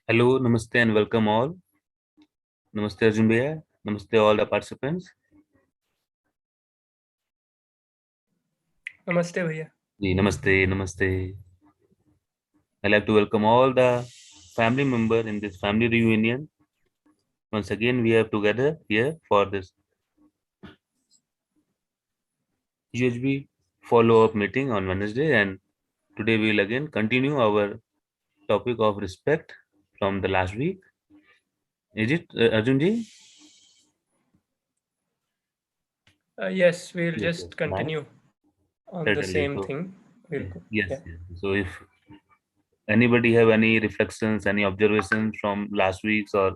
Hello, namaste and welcome all. Namaste Arjun Bhaiya. Namaste all the participants. Namaste, bhaiya. Ji, namaste. I'd like to welcome all the family member in this family reunion. Once again, we are together here for this UHV follow-up meeting on Wednesday, and today we will again continue our topic of respect from the last week. Is it Arjun ji? Yes, we'll Yes, yes. just Nice. continue on the Certainly. same So, thing. We'll yes, go. yes. Yeah. So, if anybody have any reflections, any observations from last week's or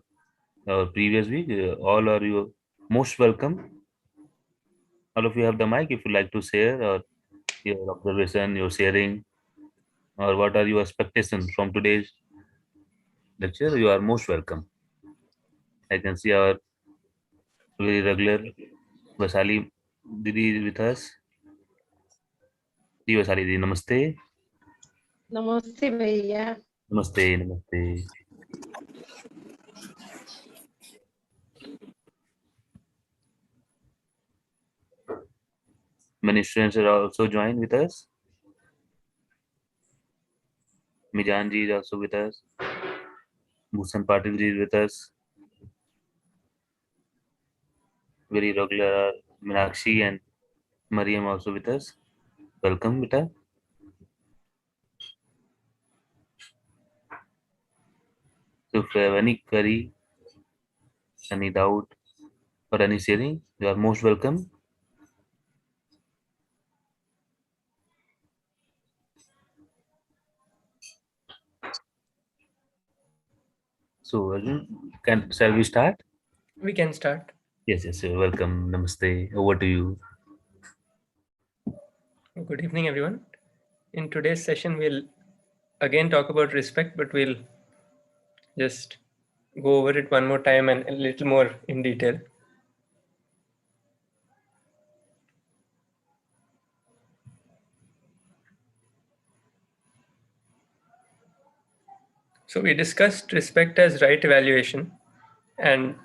previous week, all are you most welcome. All of you have the mic if you like to share or your observation, your sharing, or what are your expectations from today's lecture. You are most welcome. I can see our very regular Vasali Didi is with us. Ji Vasali Didi, namaste. नमस्ते भैया। Namaste. Many students are also joined with us. Mijan ji is also with us. Bhusan Patil ji is with us. Very regular Meenakshi and Mariam also with us. Welcome, Beta. So if you have any query, any doubt, or any sharing, you are most welcome. So Arjun, shall we start? We can start. Yes. Welcome. Namaste. Over to you. Good evening, everyone. In today's session, we'll again talk about respect, but we'll just go over it one more time and a little more in detail. So we discussed respect as right evaluation, and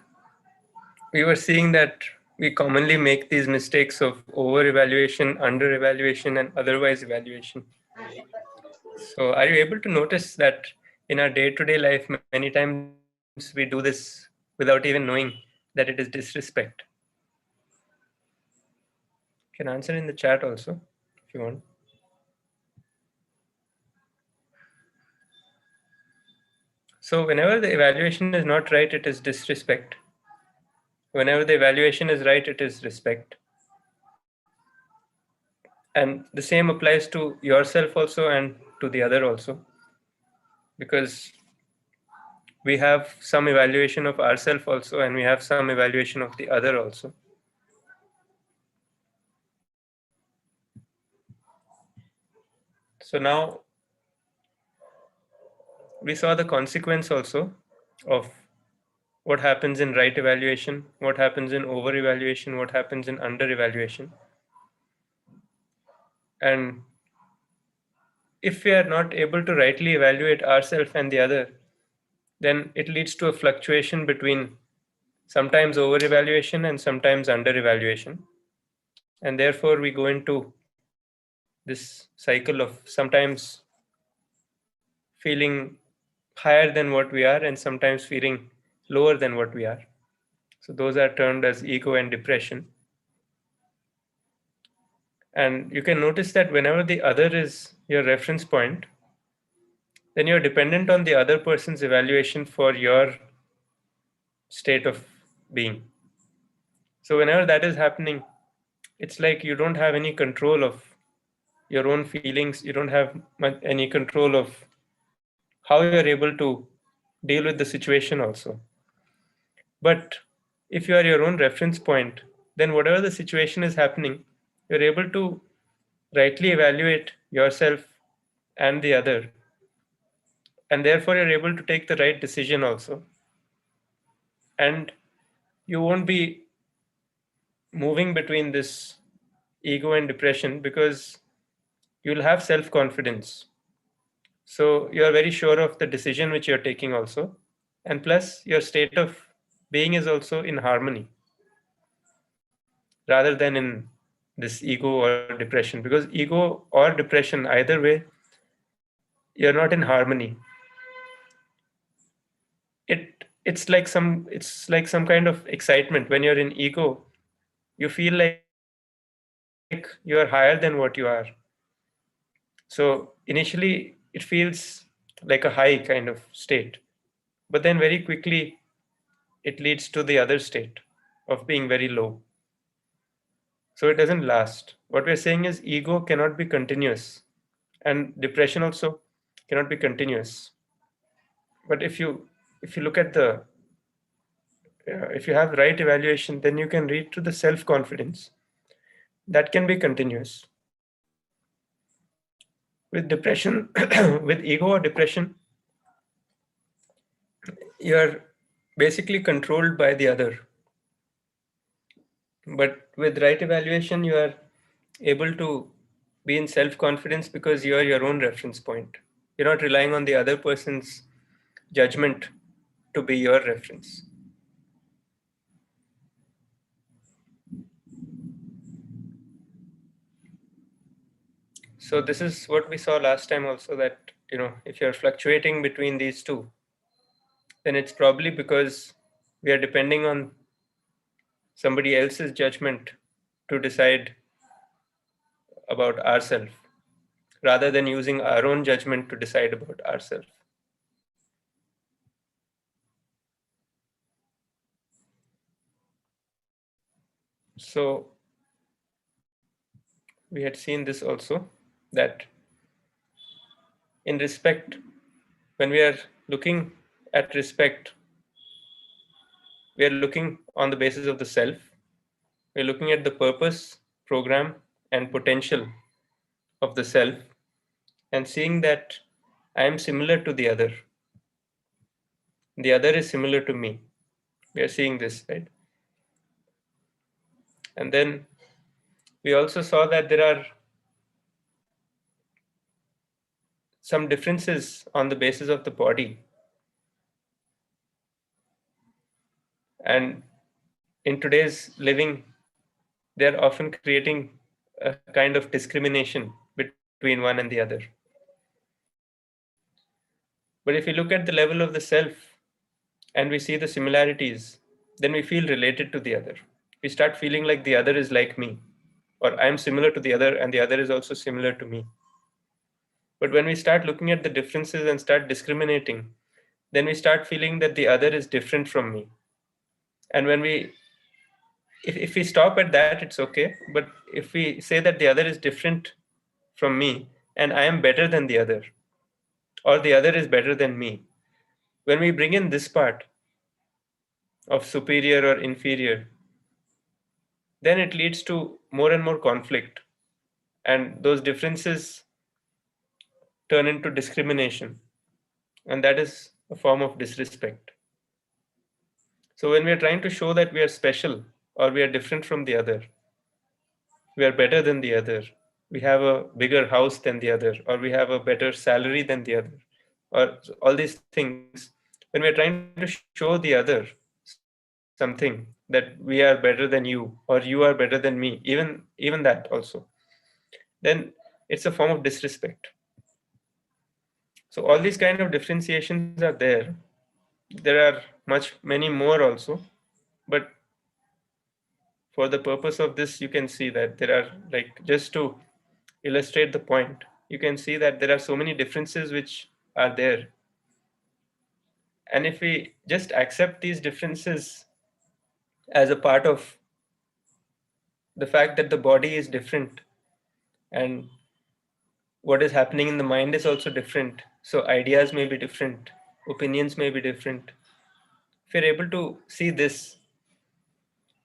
we were seeing that we commonly make these mistakes of over evaluation, under evaluation, and otherwise evaluation. So are you able to notice that in our day-to-day life, many times we do this without even knowing that it is disrespect? You can answer in the chat also if you want. So whenever the evaluation is not right, it is disrespect. Whenever the evaluation is right, it is respect. And the same applies to yourself also and to the other also. Because we have some evaluation of ourselves also, and we have some evaluation of the other also. So now we saw the consequence also of what happens in right evaluation, what happens in over evaluation, what happens in under evaluation. And if we are not able to rightly evaluate ourselves and the other, then it leads to a fluctuation between sometimes over evaluation and sometimes under evaluation. And therefore, we go into this cycle of sometimes feeling higher than what we are and sometimes feeling lower than what we are. So those are termed as ego and depression. And you can notice that whenever the other is your reference point, then you're dependent on the other person's evaluation for your state of being. So whenever that is happening, it's like you don't have any control of your own feelings. You don't have any control of how you're able to deal with the situation also. But if you are your own reference point, then whatever the situation is happening, you're able to rightly evaluate yourself and the other. And therefore, you're able to take the right decision also. And you won't be moving between this ego and depression because you'll have self-confidence. So you are very sure of the decision which you're taking also. And plus your state of being is also in harmony rather than in this ego or depression, because ego or depression, either way, you're not in harmony. It's like some kind of excitement. When you're in ego, you feel like you are higher than what you are. So initially it feels like a high kind of state, but then very quickly it leads to the other state of being very low. So it doesn't last. What we're saying is ego cannot be continuous, and depression also cannot be continuous. But if you look at the if you have right evaluation, then you can reach to the self confidence that can be continuous. With depression, with ego or depression, you're basically controlled by the other. But with right evaluation, you are able to be in self confidence because you are your own reference point. You're not relying on the other person's judgment to be your reference. So this is what we saw last time also, that if you're fluctuating between these two, then it's probably because we are depending on somebody else's judgment to decide about ourselves rather than using our own judgment to decide about ourselves. So we had seen this also, that in respect, when we are looking at respect, we are looking on the basis of the self. We're looking at the purpose, program, and potential of the self, and seeing that I am similar to the other is similar to me. We are seeing this, right? And then we also saw that there are some differences on the basis of the body. And in today's living, they're often creating a kind of discrimination between one and the other. But if we look at the level of the self and we see the similarities, then we feel related to the other. We start feeling like the other is like me, or I'm similar to the other, and the other is also similar to me. But when we start looking at the differences and start discriminating, then we start feeling that the other is different from me. And if we stop at that, it's okay. But if we say that the other is different from me and I am better than the other, or the other is better than me, when we bring in this part of superior or inferior, then it leads to more and more conflict. And those differences turn into discrimination. And that is a form of disrespect. So when we are trying to show that we are special or we are different from the other, we are better than the other, we have a bigger house than the other, or we have a better salary than the other, or all these things, when we are trying to show the other something, that we are better than you or you are better than me, even that also, then it's a form of disrespect. So all these kind of differentiations are there. There are many more also, but for the purpose of this, you can see that there are, like, just to illustrate the point, you can see that there are so many differences which are there. And if we just accept these differences as a part of the fact that the body is different and what is happening in the mind is also different, so ideas may be different, opinions may be different. If we're able to see this,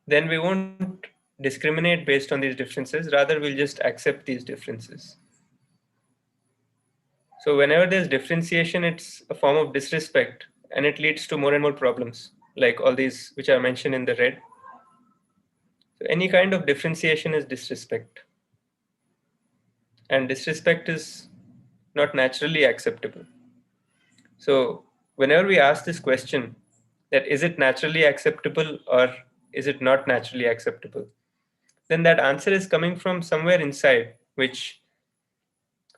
then we won't discriminate based on these differences, rather we'll just accept these differences. So whenever there's differentiation, it's a form of disrespect, and it leads to more and more problems, like all these which are mentioned in the red. So any kind of differentiation is disrespect. And disrespect is not naturally acceptable. So whenever we ask this question, that is it naturally acceptable or is it not naturally acceptable, then that answer is coming from somewhere inside, which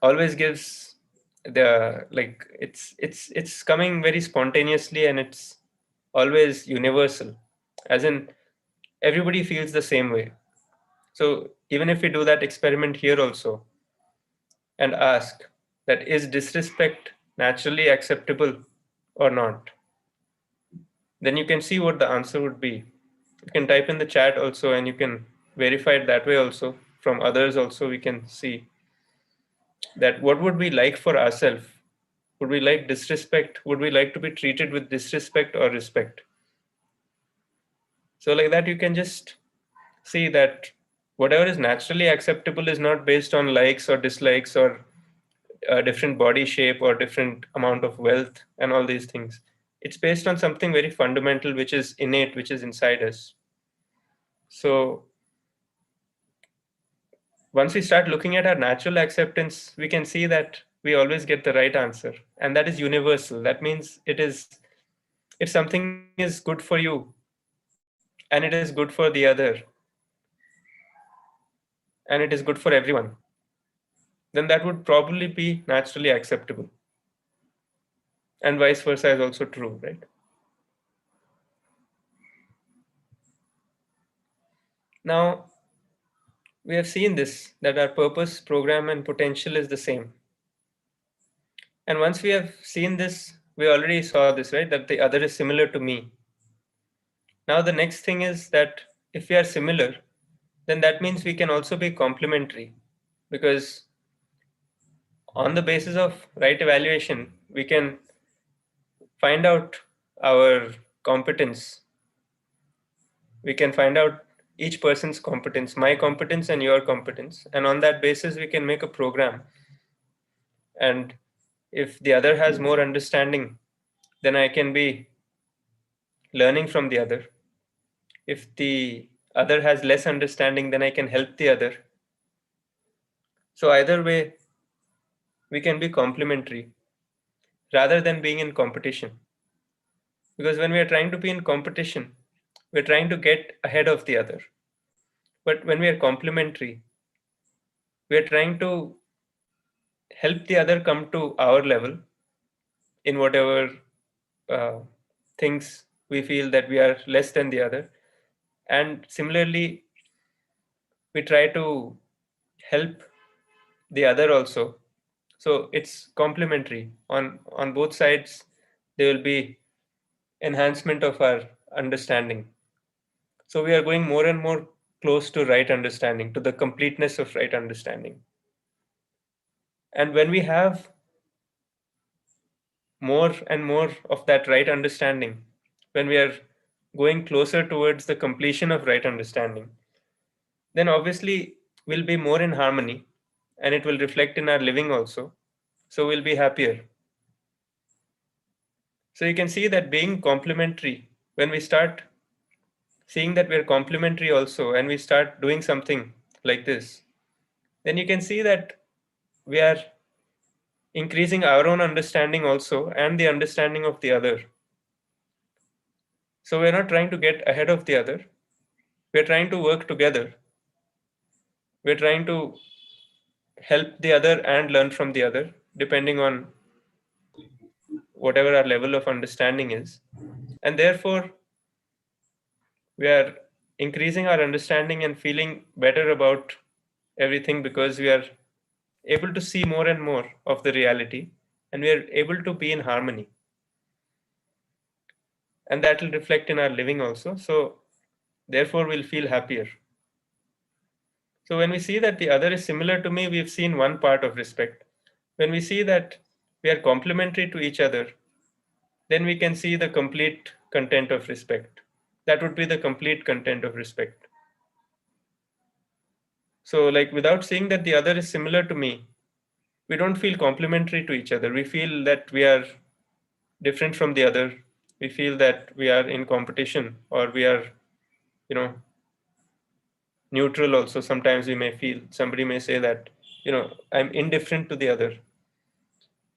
always gives the, like, it's coming very spontaneously, and it's always universal, as in everybody feels the same way. So even if we do that experiment here also and ask that is disrespect naturally acceptable or not, then you can see what the answer would be. You can type in the chat also, and you can verify it that way also. From others also we can see that what would we like for ourselves. Would we like disrespect? Would we like to be treated with disrespect or respect? So like that you can just see that whatever is naturally acceptable is not based on likes or dislikes or a different body shape or different amount of wealth and all these things. It's based on something very fundamental, which is innate, which is inside us. So once we start looking at our natural acceptance, we can see that we always get the right answer, and that is universal. That means it is, if something is good for you and it is good for the other and it is good for everyone, then that would probably be naturally acceptable. And vice versa is also true, right? Now, we have seen this, that our purpose, program, and potential is the same. And once we have seen this, we already saw this, right? That the other is similar to me. Now, the next thing is that if we are similar, then that means we can also be complementary, because on the basis of right evaluation, we can find out our competence. We can find out each person's competence, my competence and your competence. And on that basis, we can make a program. And if the other has more understanding, then I can be learning from the other. If the other has less understanding, then I can help the other. So either way, we can be complementary rather than being in competition. Because when we are trying to be in competition, we're trying to get ahead of the other. But when we are complementary, we are trying to help the other come to our level in whatever uh, things we feel that we are less than the other. And similarly, we try to help the other also. So it's complementary. On both sides, there will be enhancement of our understanding. So we are going more and more close to right understanding, to the completeness of right understanding. And when we have more and more of that right understanding, when we are going closer towards the completion of right understanding, then obviously we'll be more in harmony, and it will reflect in our living also. So we'll be happier. So you can see that being complementary, when we start seeing that we're complementary also, and we start doing something like this, then you can see that we are increasing our own understanding also and the understanding of the other. So we're not trying to get ahead of the other. We're trying to work together. We're trying to help the other and learn from the other, depending on whatever our level of understanding is. And therefore, we are increasing our understanding and feeling better about everything, because we are able to see more and more of the reality, and we are able to be in harmony. And that will reflect in our living also. So therefore, we'll feel happier. So when we see that the other is similar to me, we've seen one part of respect. When we see that we are complementary to each other, then we can see the complete content of respect. That would be the complete content of respect. So, like, without seeing that the other is similar to me, we don't feel complementary to each other. We feel that we are different from the other. We feel that we are in competition, or we are, you know, neutral also. Sometimes we may feel, somebody may say that, I'm indifferent to the other.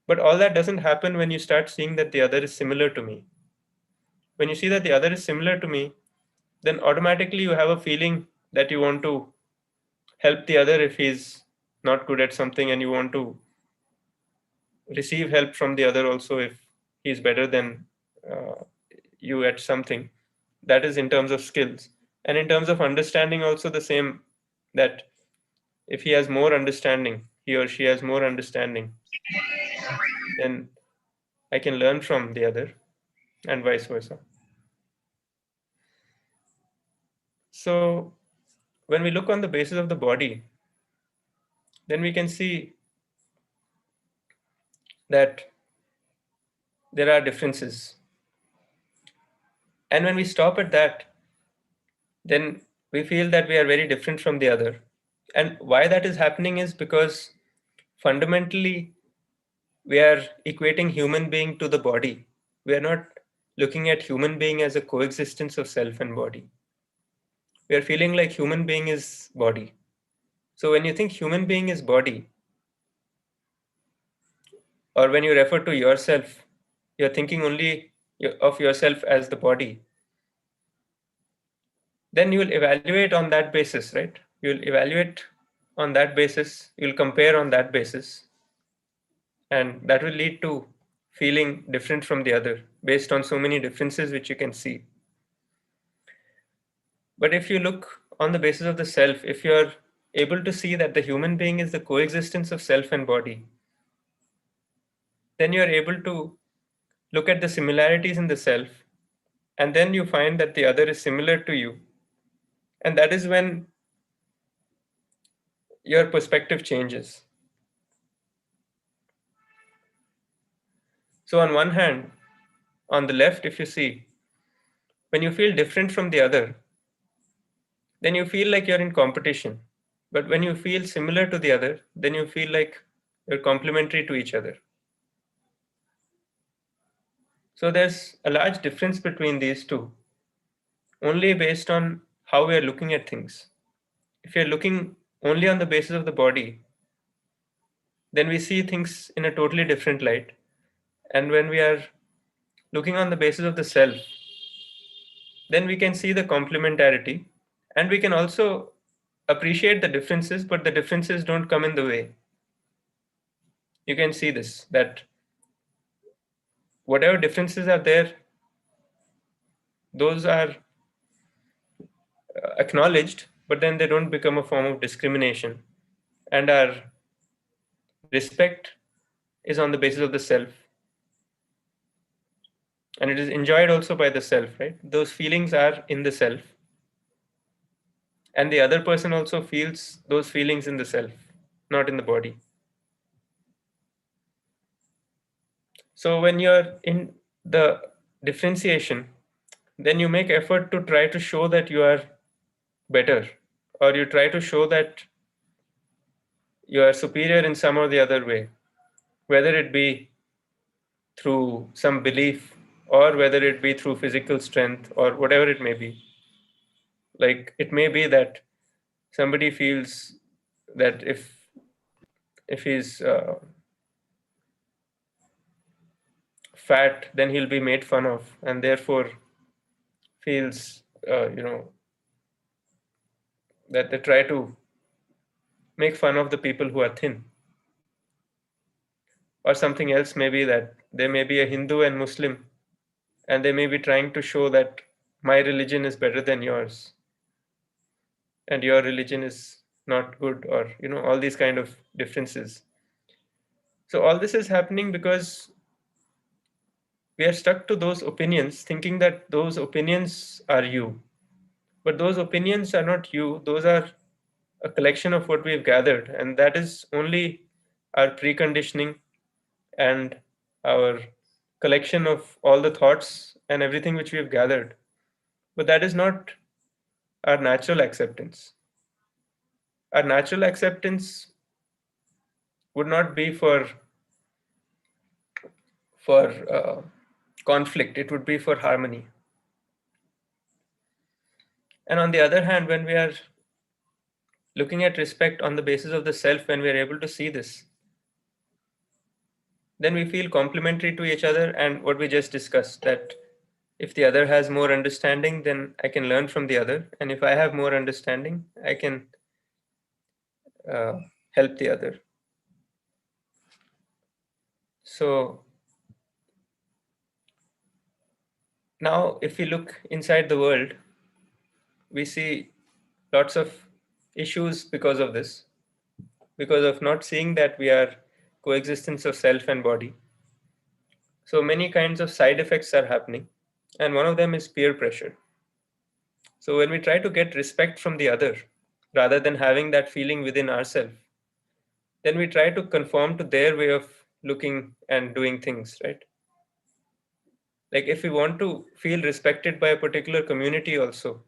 But all that doesn't happen when you start seeing that the other is similar to me. When you see that the other is similar to me, then automatically you have a feeling that you want to help the other if he's not good at something, and you want to receive help from the other also if he's better than uh, you at something. That is in terms of skills. And in terms of understanding also the same, that if he has more understanding, he or she has more understanding, then I can learn from the other, and vice versa. So when we look on the basis of the body, then we can see that there are differences. And when we stop at that, then we feel that we are very different from the other. And why that is happening is because fundamentally we are equating human being to the body. We are not looking at human being as a coexistence of self and body. We are feeling like human being is body. So when you think human being is body, or when you refer to yourself, you're thinking only of yourself as the body, then you will evaluate on that basis, right? You'll evaluate on that basis, you'll compare on that basis, and that will lead to feeling different from the other based on so many differences which you can see. But if you look on the basis of the self, if you're able to see that the human being is the coexistence of self and body, then you're able to look at the similarities in the self, and then you find that the other is similar to you. And that is when your perspective changes. So, on one hand, on the left, if you see, when you feel different from the other, then you feel like you're in competition. But when you feel similar to the other, then you feel like you're complementary to each other. So there's a large difference between these two, only based on how we are looking at things. If you're looking only on the basis of the body, then we see things in a totally different light. And when we are looking on the basis of the self, then we can see the complementarity, and we can also appreciate the differences, but the differences don't come in the way. You can see this, that whatever differences are there, those are acknowledged, but then they don't become a form of discrimination. And our respect is on the basis of the self, and it is enjoyed also by the self, right? Those feelings are in the self, and the other person also feels those feelings in the self, not in the body. So when you're in the differentiation, then you make effort to try to show that you are better, or you try to show that you are superior in some or the other way, whether it be through some belief, or whether it be through physical strength, or whatever it may be. Like it may be that somebody feels that if he's fat, then he'll be made fun of, and therefore feels that they try to make fun of the people who are thin. Or something else may be that they may be a Hindu and Muslim, and they may be trying to show that my religion is better than yours, and your religion is not good, or all these kind of differences. So all this is happening because we are stuck to those opinions, thinking that those opinions are you. But those opinions are not you, those are a collection of what we've gathered, and that is only our preconditioning and our collection of all the thoughts and everything which we have gathered. But that is not our natural acceptance. Our natural acceptance would not be for conflict, it would be for harmony. And on the other hand, when we are looking at respect on the basis of the self, when we are able to see this, then we feel complementary to each other. And what we just discussed, that if the other has more understanding, then I can learn from the other. And if I have more understanding, I can help the other. So now if we look inside the world, we see lots of issues because of this, because of not seeing that we are coexistence of self and body. So many kinds of side effects are happening, and one of them is peer pressure. So when we try to get respect from the other, rather than having that feeling within ourselves, then we try to conform to their way of looking and doing things, right? Like if we want to feel respected by a particular community also,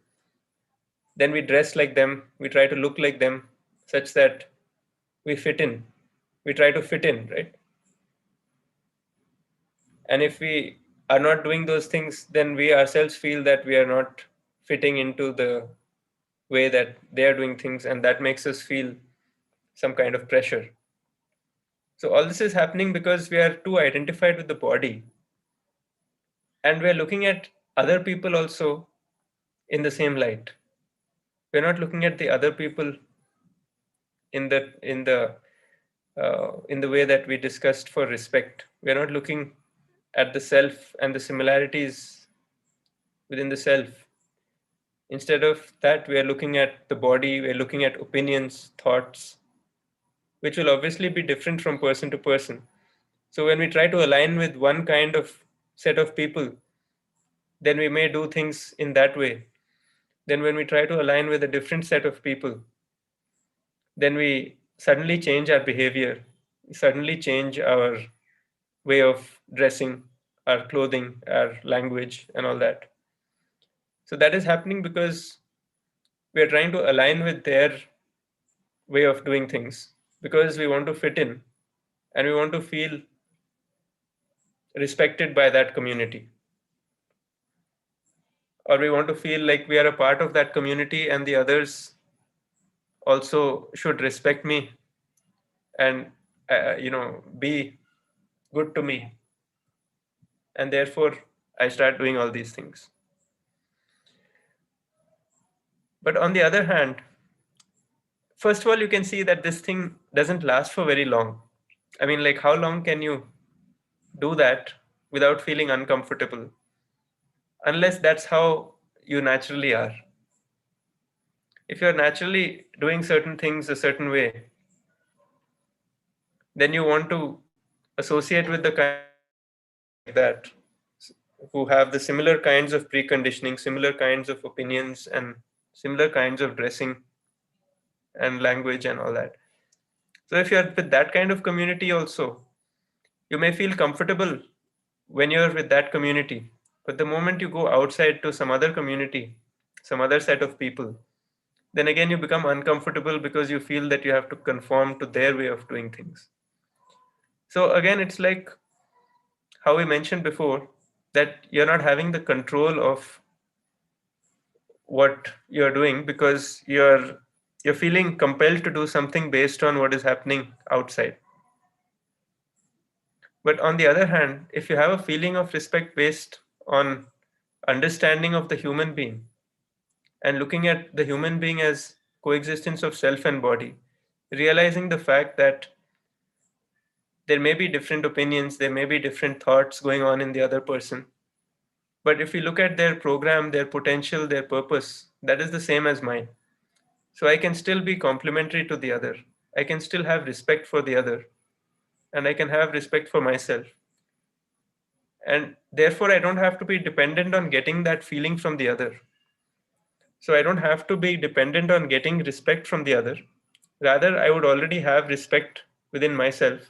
then we dress like them, we try to look like them, such that we fit in. We try to fit in, right? And if we are not doing those things, then we ourselves feel that we are not fitting into the way that they are doing things, and that makes us feel some kind of pressure. So all this is happening because we are too identified with the body, and we're looking at other people also in the same light. We're not looking at the other people in the way that we discussed for respect. We're not looking at the self and the similarities within the self. Instead of that, we are looking at the body, we're looking at opinions, thoughts, which will obviously be different from person to person. So when we try to align with one kind of set of people, then we may do things in that way. Then when we try to align with a different set of people, then we suddenly change our behavior, we suddenly change our way of dressing, our clothing, our language, and all that. So that is happening because we are trying to align with their way of doing things, because we want to fit in and we want to feel respected by that community, or we want to feel like we are a part of that community and the others also should respect me and be good to me, and therefore I start doing all these things. But on the other hand, first of all, you can see that this thing doesn't last for very long. I mean, like, how long can you do that without feeling uncomfortable? Unless that's how you naturally are. If you're naturally doing certain things a certain way, then you want to associate with the kind of people who are like that, who have the similar kinds of preconditioning, similar kinds of opinions, and similar kinds of dressing and language and all that. So if you're with that kind of community also, you may feel comfortable when you're with that community. But the moment you go outside to some other community, some other set of people, then again you become uncomfortable because you feel that you have to conform to their way of doing things. So again, it's like how we mentioned before, that you're not having the control of what you're doing because you're feeling compelled to do something based on what is happening outside. But on the other hand, if you have a feeling of respect based on understanding of the human being and looking at the human being as coexistence of self and body, realizing the fact that there may be different opinions, there may be different thoughts going on in the other person, but if we look at their program, their potential, their purpose, that is the same as mine. So I can still be complementary to the other. I can still have respect for the other, and I can have respect for myself. And therefore, I don't have to be dependent on getting that feeling from the other. So I don't have to be dependent on getting respect from the other. Rather, I would already have respect within myself.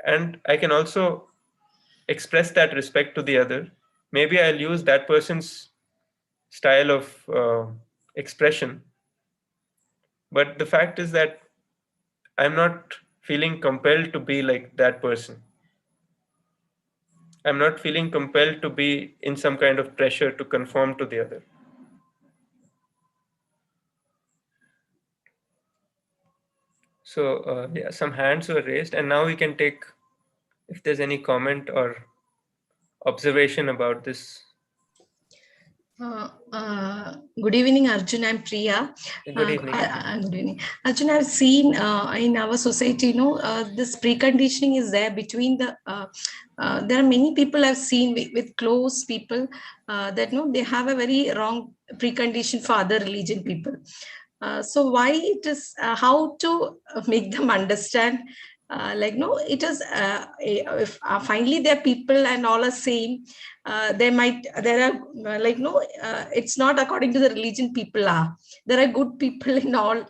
And I can also express that respect to the other. Maybe I'll use that person's style of expression. But the fact is that I'm not feeling compelled to be like that person. I'm not feeling compelled to be in some kind of pressure to conform to the other. So yeah, some hands were raised, and now we can take if there's any comment or observation about this. Good evening, Arjun. I'm Priya. Good evening. Good evening, Arjun. I've seen in our society, this preconditioning is there between the. There are many people I've seen with close people that they have a very wrong precondition for other religion people. So why it is how to make them understand it is if finally they're people and all are same, there are it's not according to the religion people are, there are good people in all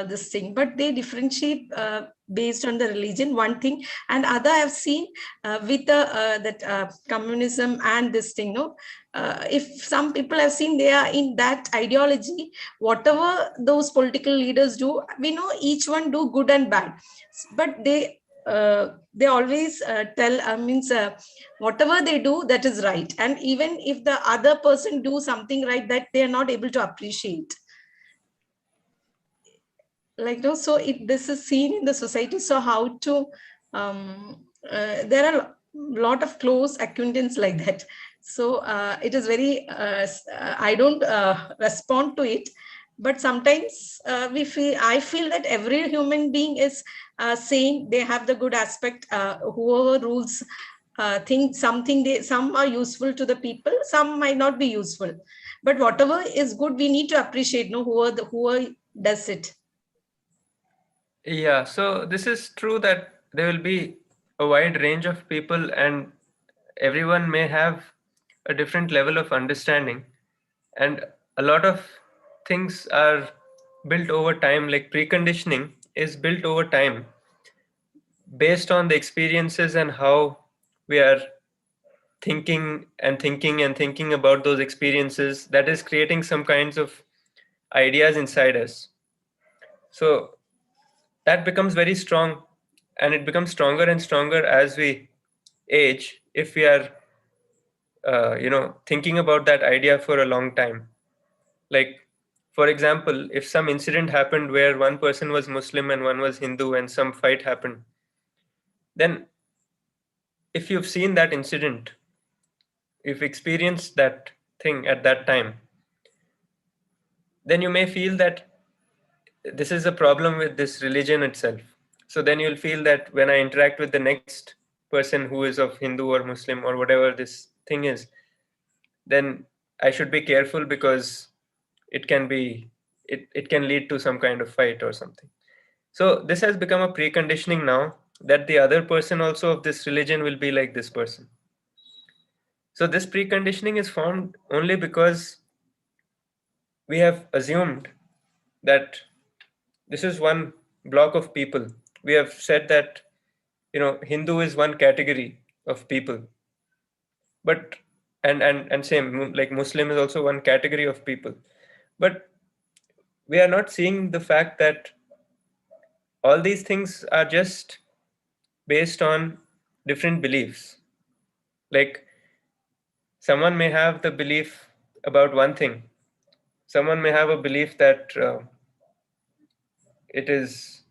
this thing, but they differentiate based on the religion, one thing. And other I've seen with the that communism and this thing, if some people have seen they are in that ideology, whatever those political leaders do, we know each one do good and bad, but they always tell means whatever they do that is right, and even if the other person do something right, that they are not able to appreciate, so this is seen in the society. So how to there are a lot of close acquaintance like that. So it is very I don't respond to it, but sometimes I feel that every human being is same, they have the good aspect, whoever rules think something, some are useful to the people, some might not be useful, but whatever is good we need to appreciate, whoever does it. Yeah, so this is true that there will be a wide range of people, and everyone may have a different level of understanding, and a lot of things are built over time, like preconditioning is built over time based on the experiences and how we are thinking and thinking and thinking about those experiences, that is creating some kinds of ideas inside us. So that becomes very strong, and it becomes stronger and stronger as we age, if we are thinking about that idea for a long time. Like, for example, if some incident happened where one person was Muslim and one was Hindu and some fight happened, then if you've seen that incident, if experienced that thing at that time, then you may feel that this is a problem with this religion itself. So then you'll feel that when I interact with the next person who is of Hindu or Muslim or whatever this thing is, then I should be careful because it can lead to some kind of fight or something. So this has become a preconditioning now, that the other person also of this religion will be like this person. So this preconditioning is formed only because we have assumed that this is one block of people. We have said that Hindu is one category of people, but and same like Muslim is also one category of people, but we are not seeing the fact that all these things are just based on different beliefs. Like, someone may have the belief about one thing. Someone may have a belief that it is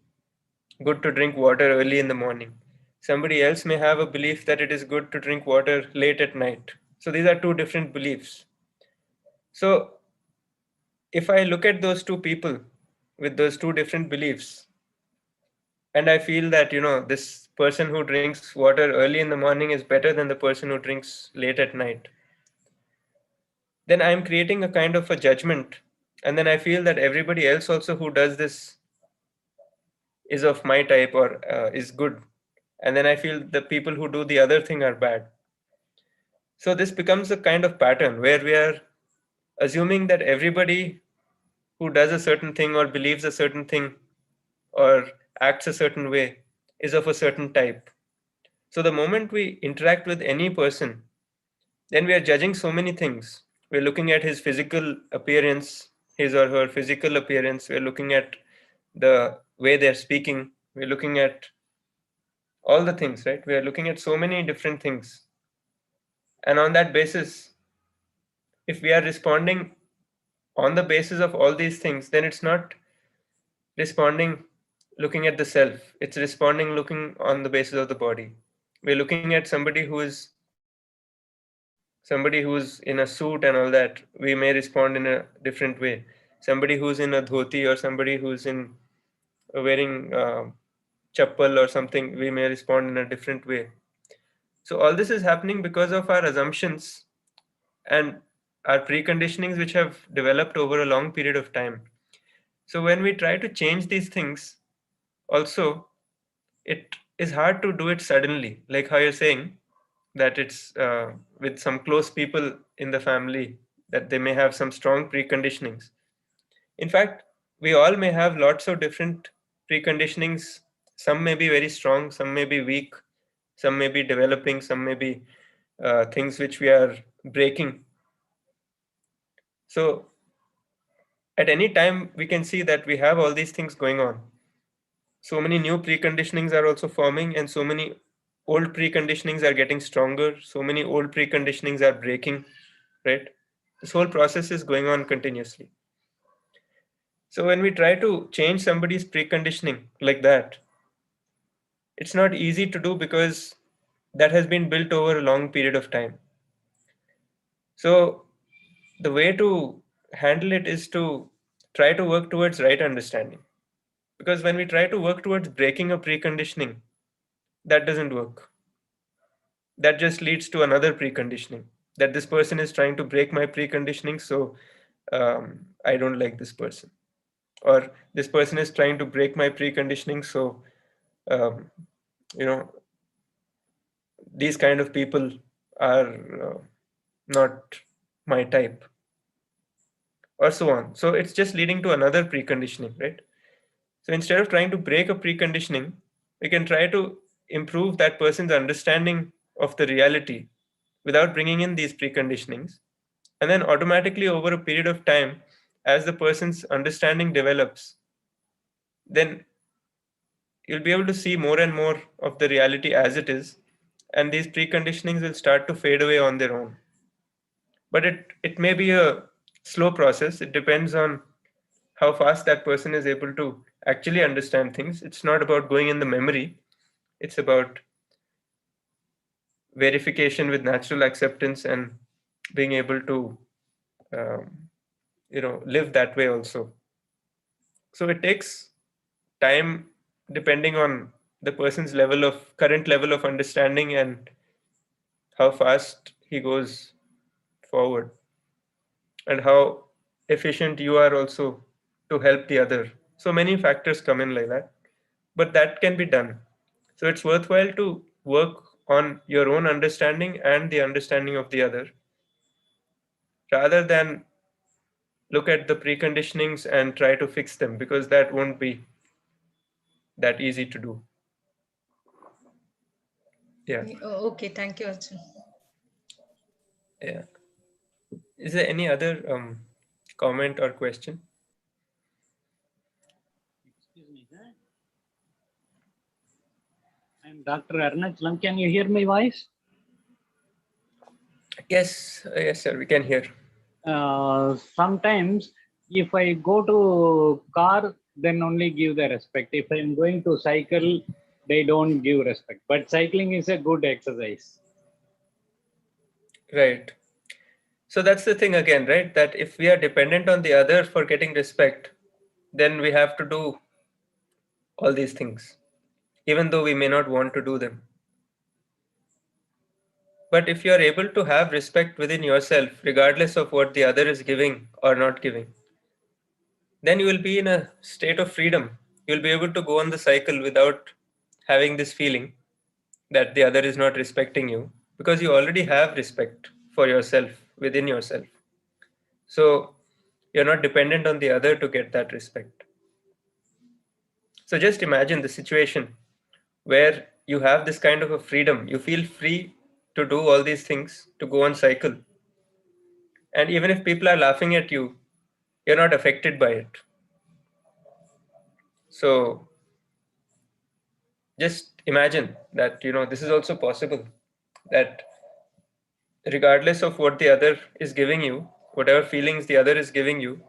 good to drink water early in the morning. Somebody else may have a belief that it is good to drink water late at night. So these are two different beliefs. So if I look at those two people with those two different beliefs, and I feel that this person who drinks water early in the morning is better than the person who drinks late at night, then I'm creating a kind of a judgment, and then I feel that everybody else also who does this is of my type or is good, and then I feel the people who do the other thing are bad. So this becomes a kind of pattern where we are assuming that everybody who does a certain thing or believes a certain thing or acts a certain way is of a certain type. So the moment we interact with any person, then we are judging so many things. We're looking at his physical appearance, his or her physical appearance. We're looking at the way they're speaking. We're looking at all the things, right? We are looking at so many different things. And on that basis, if we are responding on the basis of all these things, then it's not responding looking at the self. It's responding looking on the basis of the body. We're looking at somebody who's in a suit and all that. We may respond in a different way. Somebody who's in a dhoti, or somebody who's in wearing chappal or something, we may respond in a different way. So all this is happening because of our assumptions and our preconditionings, which have developed over a long period of time. So when we try to change these things, also, it is hard to do it suddenly, like how you're saying that it's with some close people in the family, that they may have some strong preconditionings. In fact, we all may have lots of different preconditionings. Some may be very strong, some may be weak, some may be developing, some may be things which we are breaking. So at any time, we can see that we have all these things going on. So many new preconditionings are also forming, and so many old preconditionings are getting stronger. So many old preconditionings are breaking, right? This whole process is going on continuously. So when we try to change somebody's preconditioning like that, it's not easy to do because that has been built over a long period of time. So the way to handle it is to try to work towards right understanding. Because when we try to work towards breaking a preconditioning, that doesn't work. That just leads to another preconditioning, that this person is trying to break my preconditioning, so I don't like this person. Or this person is trying to break my preconditioning, so um, you know these kind of people are not my type, or so on. So it's just leading to another preconditioning, right? So instead of trying to break a preconditioning, we can try to improve that person's understanding of the reality without bringing in these preconditionings. And then automatically, over a period of time, as the person's understanding develops, then you'll be able to see more and more of the reality as it is. And these preconditionings will start to fade away on their own. But it may be a slow process. It depends on how fast that person is able to actually understand things. It's not about going in the memory, it's about verification with natural acceptance and being able to um, live that way also. So it takes time depending on the person's current level of understanding and how fast he goes forward, and how efficient you are also to help the other. So many factors come in like that, but that can be done. So it's worthwhile to work on your own understanding and the understanding of the other, rather than look at the preconditionings and try to fix them, because that won't be that easy to do. Yeah. Okay, thank you, Arjun. Yeah. Is there any other comment or question? Excuse me, sir. I'm Dr. Arnachalam. Can you hear my voice? Yes, yes, sir. We can hear. Sometimes if I go to car, then only give the respect. If I'm going to cycle, they don't give respect. But cycling is a good exercise. Right. So that's the thing again, right? That if we are dependent on the other for getting respect, then we have to do all these things, even though we may not want to do them. But if you are able to have respect within yourself, regardless of what the other is giving or not giving, then you will be in a state of freedom. You'll be able to go on the cycle without having this feeling that the other is not respecting you, because you already have respect for yourself within yourself. So you're not dependent on the other to get that respect. So just imagine the situation where you have this kind of a freedom. You feel free to do all these things, to go on cycle. And even if people are laughing at you, you're not affected by it. So just imagine that, this is also possible, that regardless of what the other is giving you, whatever feelings the other is giving you,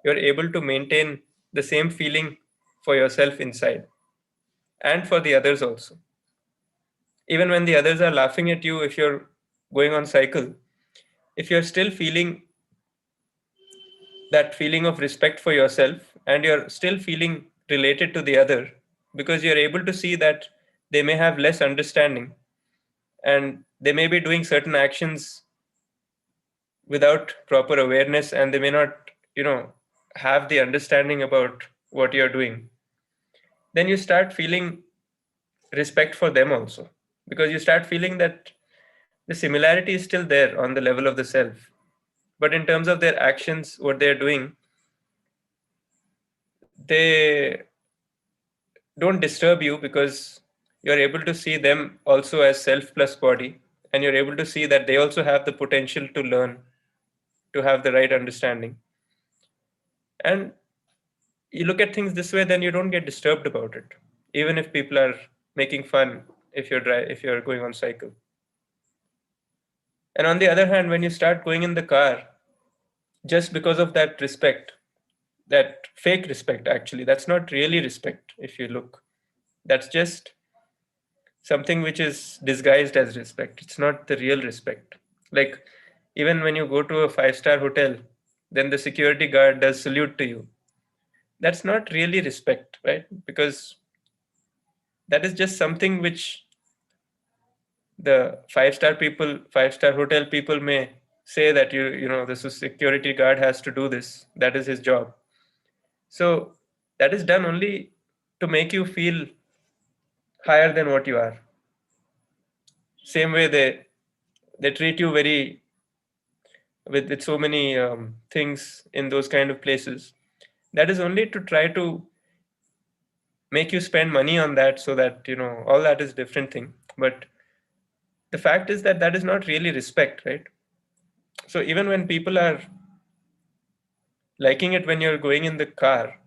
you're able to maintain the same feeling for yourself inside and for the others also. Even when the others are laughing at you, if you're going on cycle, if you're still feeling that feeling of respect for yourself and you're still feeling related to the other, because you're able to see that they may have less understanding and they may be doing certain actions without proper awareness, and they may not have the understanding about what you're doing, then you start feeling respect for them also, because you start feeling that the similarity is still there on the level of the self, but in terms of their actions, what they're doing, they don't disturb you, because you're able to see them also as self plus body, and you're able to see that they also have the potential to learn, to have the right understanding. And you look at things this way, then you don't get disturbed about it, even if people are making fun if you're going on cycle. And on the other hand, when you start going in the car, just because of that respect, that fake respect, actually that's not really respect. If you look, that's just something which is disguised as respect. It's not the real respect. Like, even when you go to a 5-star hotel, then the security guard does salute to you. That's not really respect, right? Because that is just something which the 5-star hotel people may say that the security guard has to do this. That is his job. So that is done only to make you feel higher than what you are. Same way they treat you very with so many things in those kind of places. That is only to try to make you spend money on that, so that all that is different thing. But the fact is that that is not really respect, right? So even when people are liking it when you're going in the car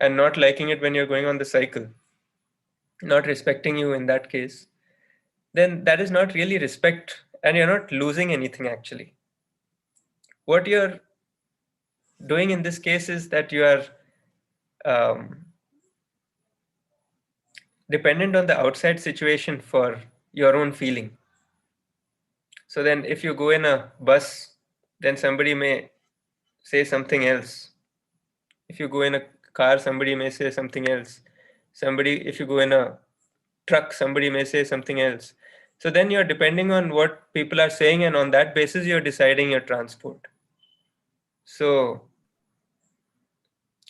and not liking it when you're going on the cycle, not respecting you in that case, then that is not really respect, and you're not losing anything actually. What you're doing in this case is that you are um, dependent on the outside situation for your own feeling. So then if you go in a bus, then somebody may say something else. If you go in a car, somebody may say something else. If you go in a truck, somebody may say something else. So then you're depending on what people are saying, and on that basis you're deciding your transport. So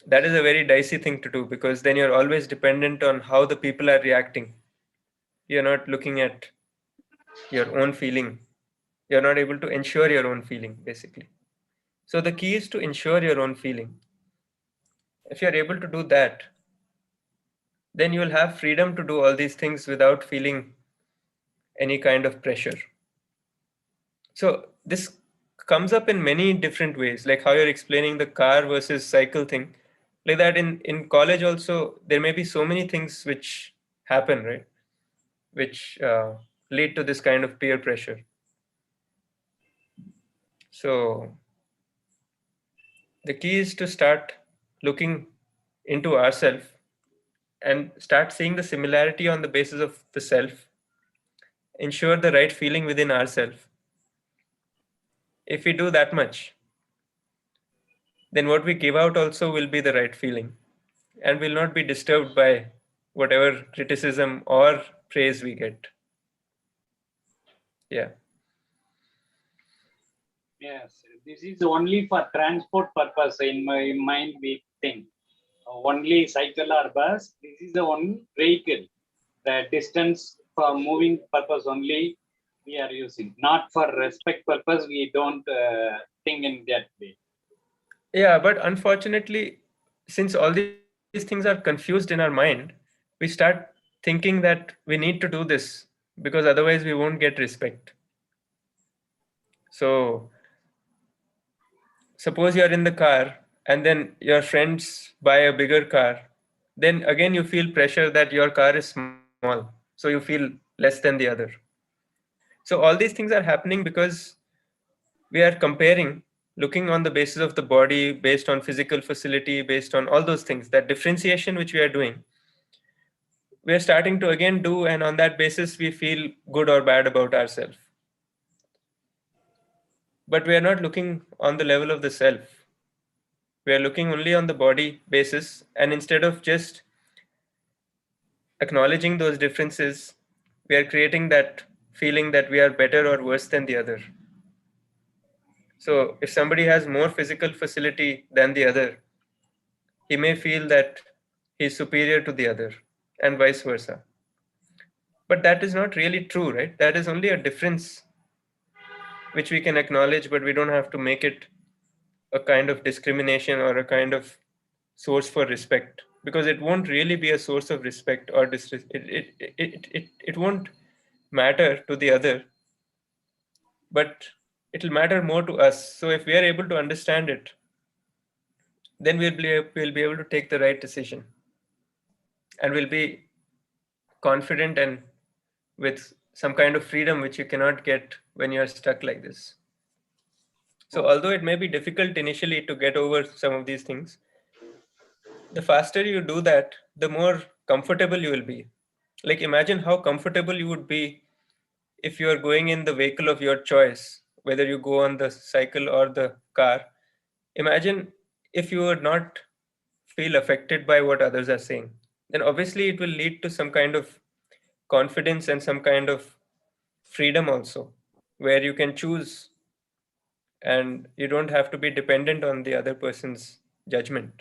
that is a very dicey thing to do, because then you're always dependent on how the people are reacting. You're not looking at your own feeling. You're not able to ensure your own feeling, basically. So the key is to ensure your own feeling. If you're able to do that, then you will have freedom to do all these things without feeling any kind of pressure. So this comes up in many different ways, like how you're explaining the car versus cycle thing. Like that in college also, there may be so many things which happen, right? Which lead to this kind of peer pressure. So the key is to start looking into ourselves and start seeing the similarity on the basis of the self, ensure the right feeling within ourselves. If we do that much, then what we give out also will be the right feeling and will not be disturbed by whatever criticism or praise we get. Yeah. Yes, this is only for transport purpose in my mind we think. Only cycle or bus, this is the one vehicle. The distance for moving purpose only we are using. Not for respect purpose, we don't think in that way. Yeah, but unfortunately, since all these things are confused in our mind, we start thinking that we need to do this because otherwise we won't get respect. So suppose you're in the car and then your friends buy a bigger car, then again you feel pressure that your car is small, so you feel less than the other. So all these things are happening because we are comparing looking on the basis of the body, based on physical facility, based on all those things, that differentiation which we are doing, we are starting to again do, and on that basis we feel good or bad about ourselves. But we are not looking on the level of the self. We are looking only on the body basis, and instead of just acknowledging those differences, we are creating that feeling that we are better or worse than the other. So if somebody has more physical facility than the other, he may feel that he's superior to the other, and vice versa. But that is not really true, right? That is only a difference which we can acknowledge, but we don't have to make it a kind of discrimination or a kind of source for respect, because it won't really be a source of respect or it won't matter to the other, but it'll matter more to us. So if we are able to understand it, then we'll be able to take the right decision, and we'll be confident and with some kind of freedom which you cannot get when you're stuck like this. So although it may be difficult initially to get over some of these things, the faster you do that, the more comfortable you will be. Like imagine how comfortable you would be if you are going in the vehicle of your choice, whether you go on the cycle or the car. Imagine if you would not feel affected by what others are saying. Then obviously it will lead to some kind of confidence and some kind of freedom also, where you can choose and you don't have to be dependent on the other person's judgment.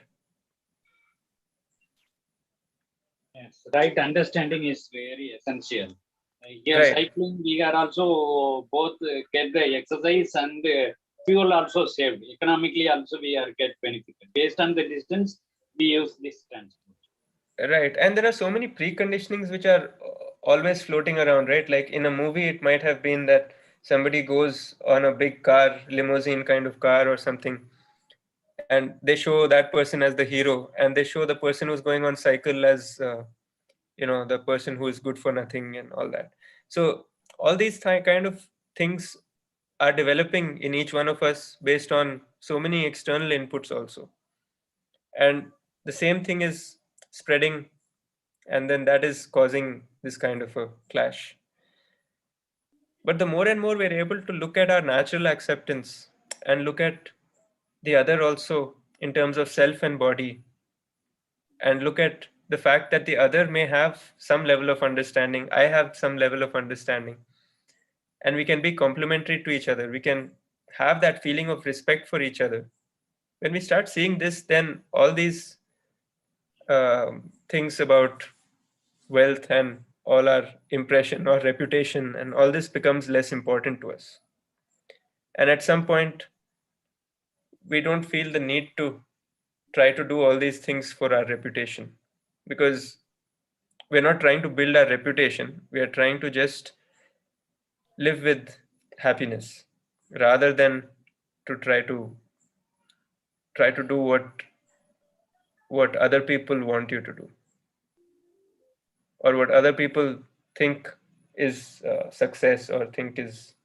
Yes, right understanding is very essential. Here Right. cycling, we are also both get the exercise and fuel also saved. Economically also we are get benefited. Based on the distance, we use this transport. Right. And there are so many preconditionings which are always floating around, right? Like in a movie, it might have been that somebody goes on a big car, limousine kind of car or something, and they show that person as the hero, and they show the person who's going on cycle as, the person who is good for nothing and all that. So all these kind of things are developing in each one of us based on so many external inputs also. And the same thing is spreading, and then that is causing this kind of a clash. But the more and more we're able to look at our natural acceptance and look at the other also in terms of self and body, and look at the fact that the other may have some level of understanding, I have some level of understanding, and we can be complementary to each other, we can have that feeling of respect for each other. When we start seeing this, then all these things about wealth and all our impression or reputation and all this becomes less important to us. And at some point, we don't feel the need to try to do all these things for our reputation, because we're not trying to build our reputation. We are trying to just live with happiness rather than to try to do what other people want you to do, or what other people think is success, or think is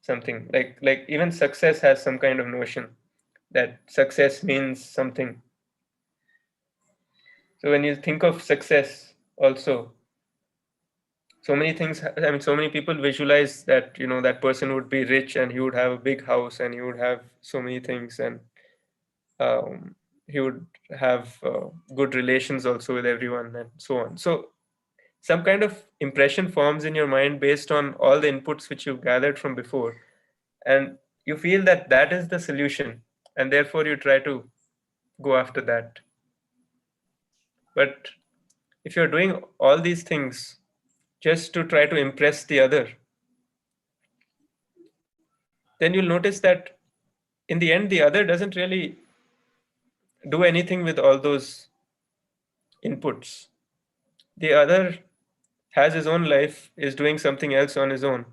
something like even success has some kind of notion that success means something. So when you think of success also, so many things, I mean, so many people visualize that, that person would be rich and he would have a big house and he would have so many things, and he would have good relations also with everyone and so on. So some kind of impression forms in your mind based on all the inputs which you've gathered from before, and you feel that that is the solution, and therefore you try to go after that. But if you're doing all these things just to try to impress the other, then you'll notice that in the end the other doesn't really do anything with all those inputs. The other has his own life, is doing something else on his own.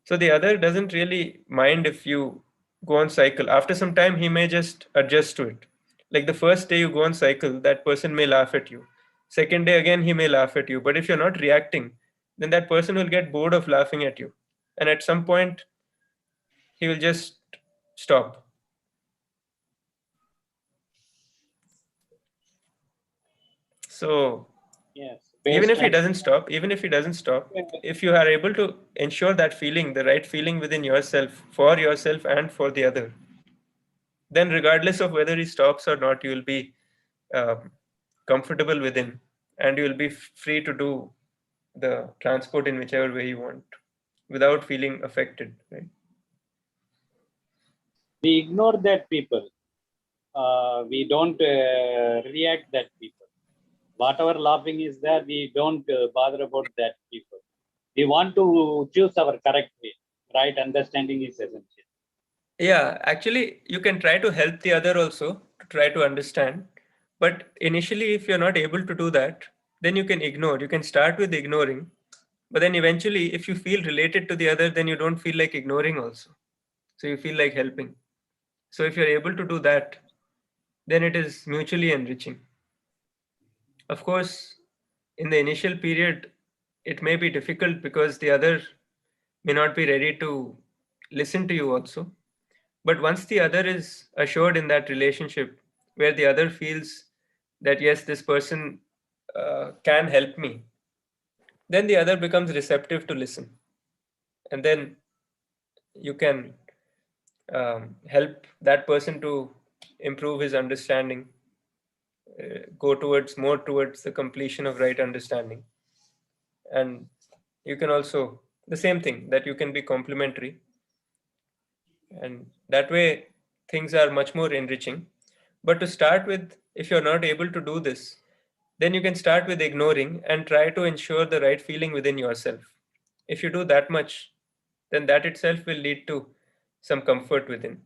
So the other doesn't really mind if you go on cycle. After some time, he may just adjust to it. Like the first day you go on cycle, that person may laugh at you. Second day again, he may laugh at you. But if you're not reacting, then that person will get bored of laughing at you. And at some point, he will just stop. So Yes. even Based if he on doesn't stop, if you are able to ensure that feeling, the right feeling within yourself, for yourself and for the other, then regardless of whether he stops or not, you will be comfortable within, and you will be free to do the transport in whichever way you want without feeling affected, right? we ignore that people. We don't react that people. Whatever laughing is there, we don't bother about that people. We want to choose our correct way. Right understanding is essential. Yeah, actually, you can try to help the other also to try to understand. But initially, if you're not able to do that, then you can ignore. You can start with ignoring. But then eventually, if you feel related to the other, then you don't feel like ignoring also. So you feel like helping. So if you're able to do that, then it is mutually enriching. Of course, in the initial period, it may be difficult because the other may not be ready to listen to you also. But once the other is assured in that relationship, where the other feels that, yes, this person can help me, then the other becomes receptive to listen. And then you can help that person to improve his understanding, go towards more towards the completion of right understanding. And you can also, the same thing, that you can be complementary, and that way things are much more enriching. But to start with, if you're not able to do this, then you can start with ignoring and try to ensure the right feeling within yourself. If you do that much, then that itself will lead to some comfort within.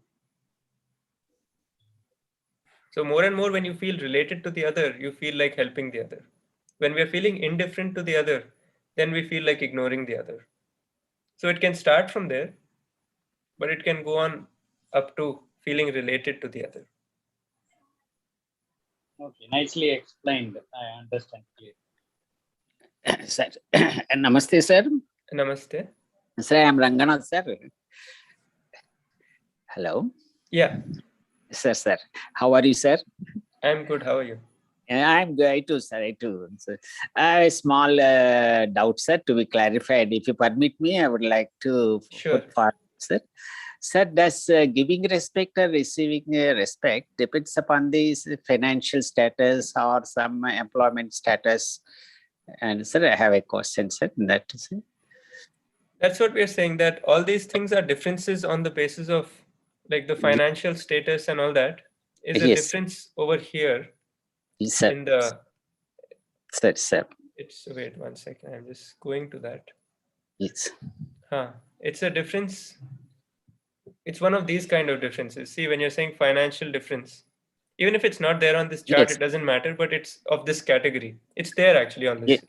So more and more, when you feel related to the other, you feel like helping the other. When we are feeling indifferent to the other, then we feel like ignoring the other. So it can start from there, but it can go on up to feeling related to the other. Okay, nicely explained. I understand clearly. Sir, Namaste, sir. Namaste. Sir, I am Ranganath, sir. Hello. Yeah, Sir. How are you, sir? I'm good. How are you? I'm good too, sir. Sir. A small doubt, sir, to be clarified. If you permit me, I would like to Sure. put forward, sir. Sir, does giving respect or receiving respect depends upon the financial status or some employment status? And sir, I have a question, sir. That's what we are saying, that all these things are differences on the basis of like the financial status and all that is a Yes, difference over here sir. in the, Sir. it's, wait 1 second, I'm just going to that. Yes. It's a difference. It's one of these kind of differences. See, when you're saying financial difference, even if it's not there on this chart, Yes. it doesn't matter, but it's of this category. It's there actually on this. Ye-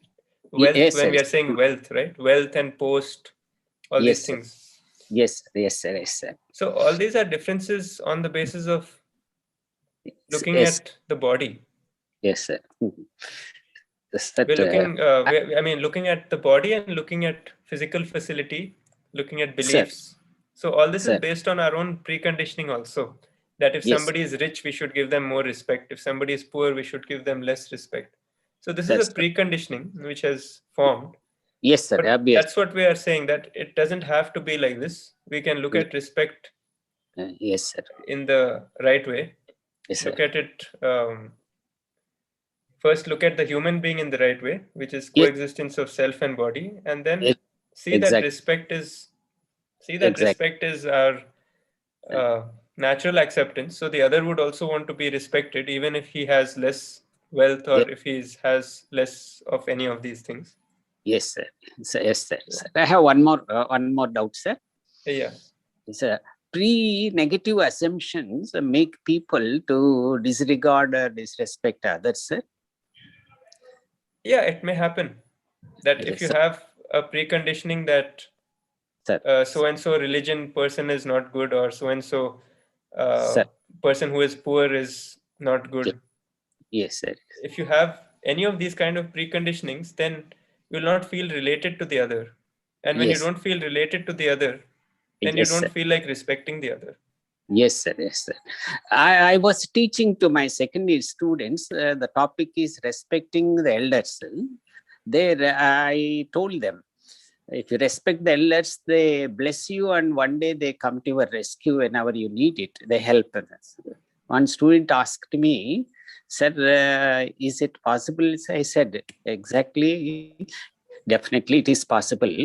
Wealth, yes, when sir. we are saying wealth, right? Wealth and post, all Yes, these sir. things. Yes, sir. So all these are differences on the basis of looking Yes. at the body. Yes, sir. We're looking, looking at the body and looking at physical facility, looking at beliefs. So all this is based on our own preconditioning also. That if somebody is rich, we should give them more respect. If somebody is poor, we should give them less respect. So this is a preconditioning which has formed. Yes, sir. But that's what we are saying, that it doesn't have to be like this. We can look at respect yes, sir. in the right way. Yes, look at it. First, look at the human being in the right way, which is coexistence of self and body, and then see that respect is our natural acceptance. So the other would also want to be respected, even if he has less wealth or if he has less of any of these things. Yes, sir. Yes, sir. I have one more doubt, sir. Yeah. Sir, pre-negative assumptions make people to disregard or disrespect others, sir. Yeah, it may happen that if you have a preconditioning that so-and-so religion person is not good, or so-and-so person who is poor is not good. Yes, sir. If you have any of these kind of preconditionings, then you will not feel related to the other. And when you don't feel related to the other, then you don't feel like respecting the other. Yes, sir. Yes, sir. I was teaching to my second year students. The topic is respecting the elders. There, I told them, if you respect the elders, they bless you, and one day they come to your rescue whenever you need it. They help us. One student asked me, "Sir, is it possible?" I said, "Exactly. Definitely, it is possible.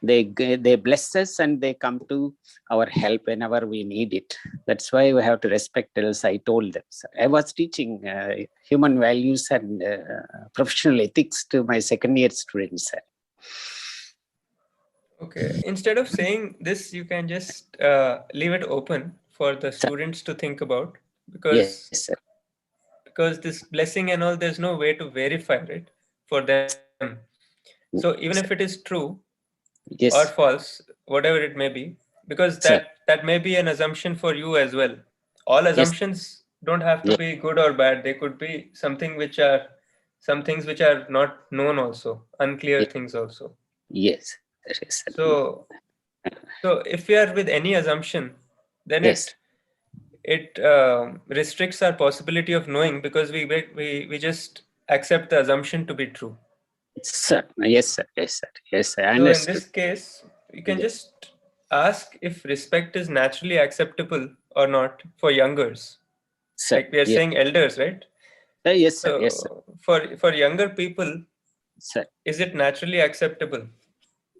They bless us and they come to our help whenever we need it. That's why we have to respect elders." I told them. So I was teaching human values and professional ethics to my second year students. Okay. Instead of saying this, you can just leave it open for the students to think about, Yes, because sir. this blessing and all, there's no way to verify it for them. So even if it is true or Yes, false, whatever it may be, because sir. that may be an assumption for you as well. All Yes, assumptions don't have to yes, be good or bad. They could be some things which are not known also, unclear yes, things also. yes, yes, sir. So if we are with any assumption, then Yes, it restricts our possibility of knowing, because we just accept the assumption to be true. sir. Yes, sir. Yes, sir. Yes, sir. I So in understood. this case, you can Yes, just ask if respect is naturally acceptable or not for youngers. sir. Like we are Yes, saying elders, right? yes, sir. Yes, sir. So for younger people, Sir. is it naturally acceptable?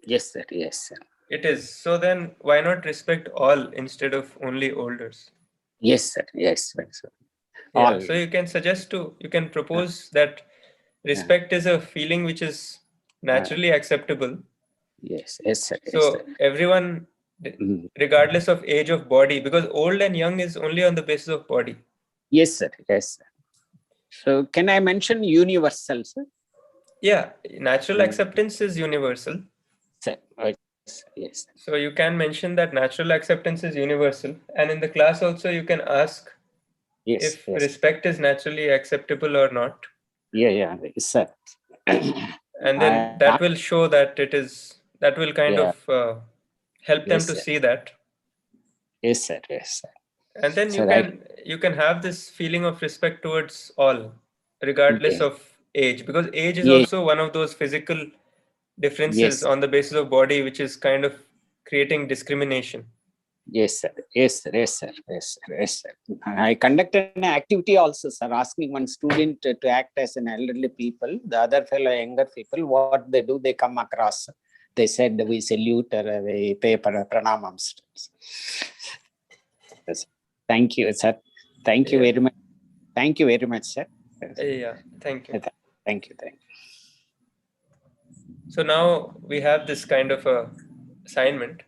Yes, sir. Yes, sir. It is. So then why not respect all instead of only olders? Yes, sir. Yes, sir. Yeah. All. So you can propose that respect is a feeling which is naturally acceptable. Yes, yes, sir. Yes, sir. So everyone, Mm. regardless of age of body, because old and young is only on the basis of body. Yes, sir. Yes, sir. So can I mention universal, sir? Yeah, natural acceptance is universal. Sir. Yes, yes. So you can mention that natural acceptance is universal. And in the class also, you can ask Yes, if yes. respect is naturally acceptable or not. Yeah, yeah, yes, sir. And then that will show that that will kind Yeah, of help them yes, to sir. see that. Yes, sir. Yes, sir. And then So right. you can have this feeling of respect towards all, regardless Yes. of age, because age is Yes. also one of those physical differences Yes. on the basis of body, which is kind of creating discrimination. Yes, sir. Yes, sir. Yes, sir. Yes, sir. Yes, sir. I conducted an activity also, sir, asking one student to act as an elderly people. The other fellow, younger people, what they do, they come across. They said we salute or we pay pranamams. Yes. Thank you, sir. Thank you Yeah. very much. Thank you very much, sir. Yeah. Thank you. Thank you. Thank you. So now we have this kind of a assignment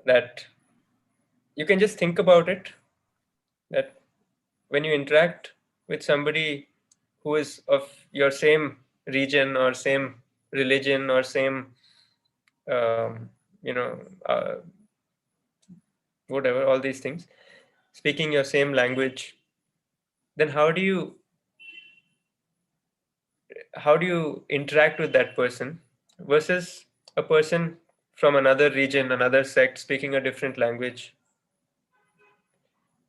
that you can just think about it, that when you interact with somebody who is of your same region or same religion or same um, you know uh, whatever, all these things, speaking your same language, then how do you interact with that person versus a person from another region, another sect, speaking a different language?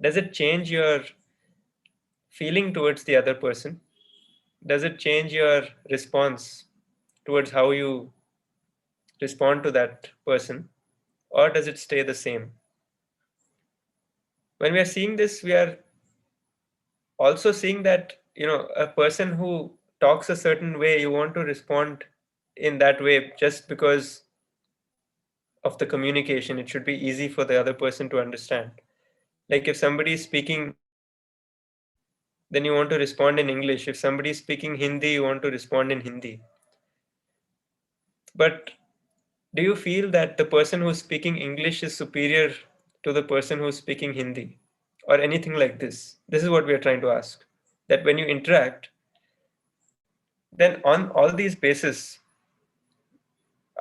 Does it change your feeling towards the other person? Does it change your response towards how you respond to that person, or does it stay the same? When we are seeing this, we are also seeing that, a person who talks a certain way, you want to respond in that way just because of the communication. It should be easy for the other person to understand. Like if somebody is speaking English, then you want to respond in English. If somebody is speaking Hindi, you want to respond in Hindi. But do you feel that the person who's speaking English is superior to the person who's speaking Hindi or anything like this? This is what we are trying to ask. That when you interact, then on all these bases,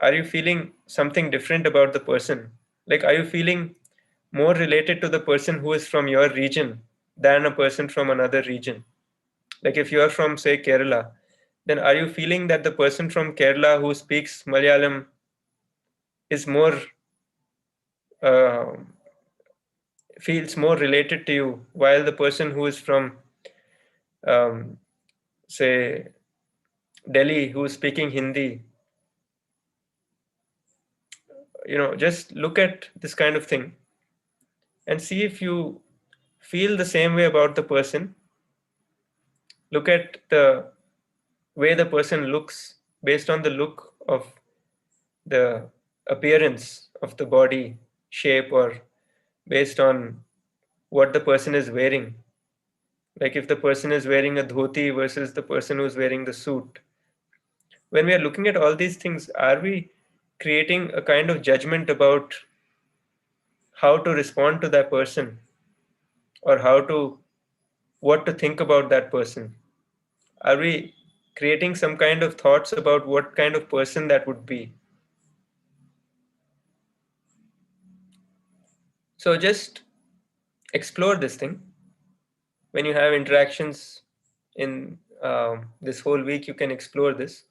are you feeling something different about the person? Like, are you feeling more related to the person who is from your region than a person from another region? Like, if you are from, say, Kerala, then are you feeling that the person from Kerala who speaks Malayalam is more uh, feels more related to you, while the person who is from, say, Delhi, who is speaking Hindi, just look at this kind of thing and see if you feel the same way about the person. Look at the way the person looks based on the look of the appearance of the body shape, or based on what the person is wearing. Like if the person is wearing a dhoti versus the person who's wearing the suit. When we are looking at all these things, are we creating a kind of judgment about how to respond to that person, or what to think about that person? Are we creating some kind of thoughts about what kind of person that would be? So just explore this thing. When you have interactions in this whole week, you can explore this.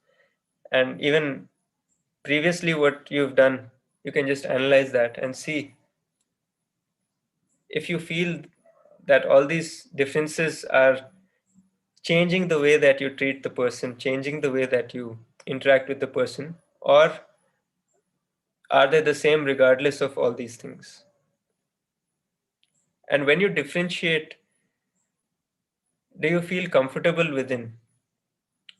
And even previously, what you've done, you can just analyze that and see if you feel that all these differences are changing the way that you treat the person, changing the way that you interact with the person, or are they the same regardless of all these things? And when you differentiate, do you feel comfortable within?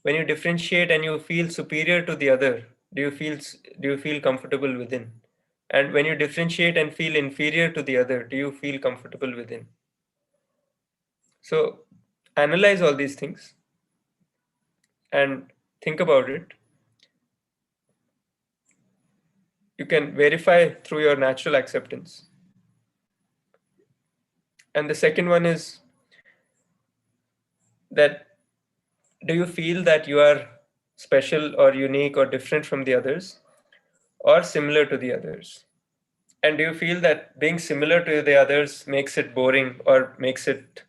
When you differentiate and you feel superior to the other, do you feel comfortable within? And when you differentiate and feel inferior to the other, do you feel comfortable within? So analyze all these things and think about it. You can verify through your natural acceptance. And the second one is that, do you feel that you are special or unique or different from the others, or similar to the others? And do you feel that being similar to the others makes it boring, or makes it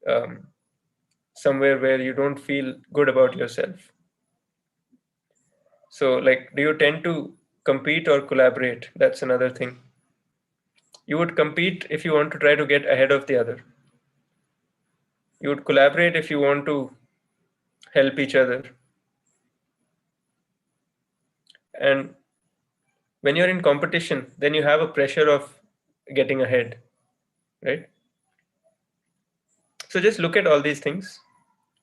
um, somewhere where you don't feel good about yourself? So, like, do you tend to compete or collaborate? That's another thing. You would compete if you want to try to get ahead of the other. You would collaborate if you want to help each other. And when you're in competition, then you have a pressure of getting ahead, right? So just look at all these things,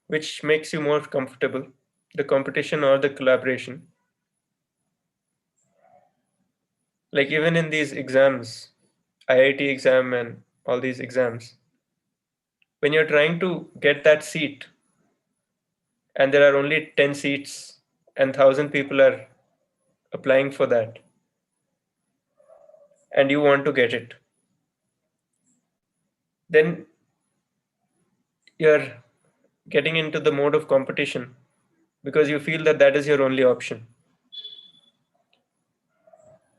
which makes you more comfortable, the competition or the collaboration. Like even in these exams, IIT exam and all these exams, when you're trying to get that seat and there are only 10 seats and 1,000 people are applying for that, and you want to get it, then you're getting into the mode of competition because you feel that that is your only option.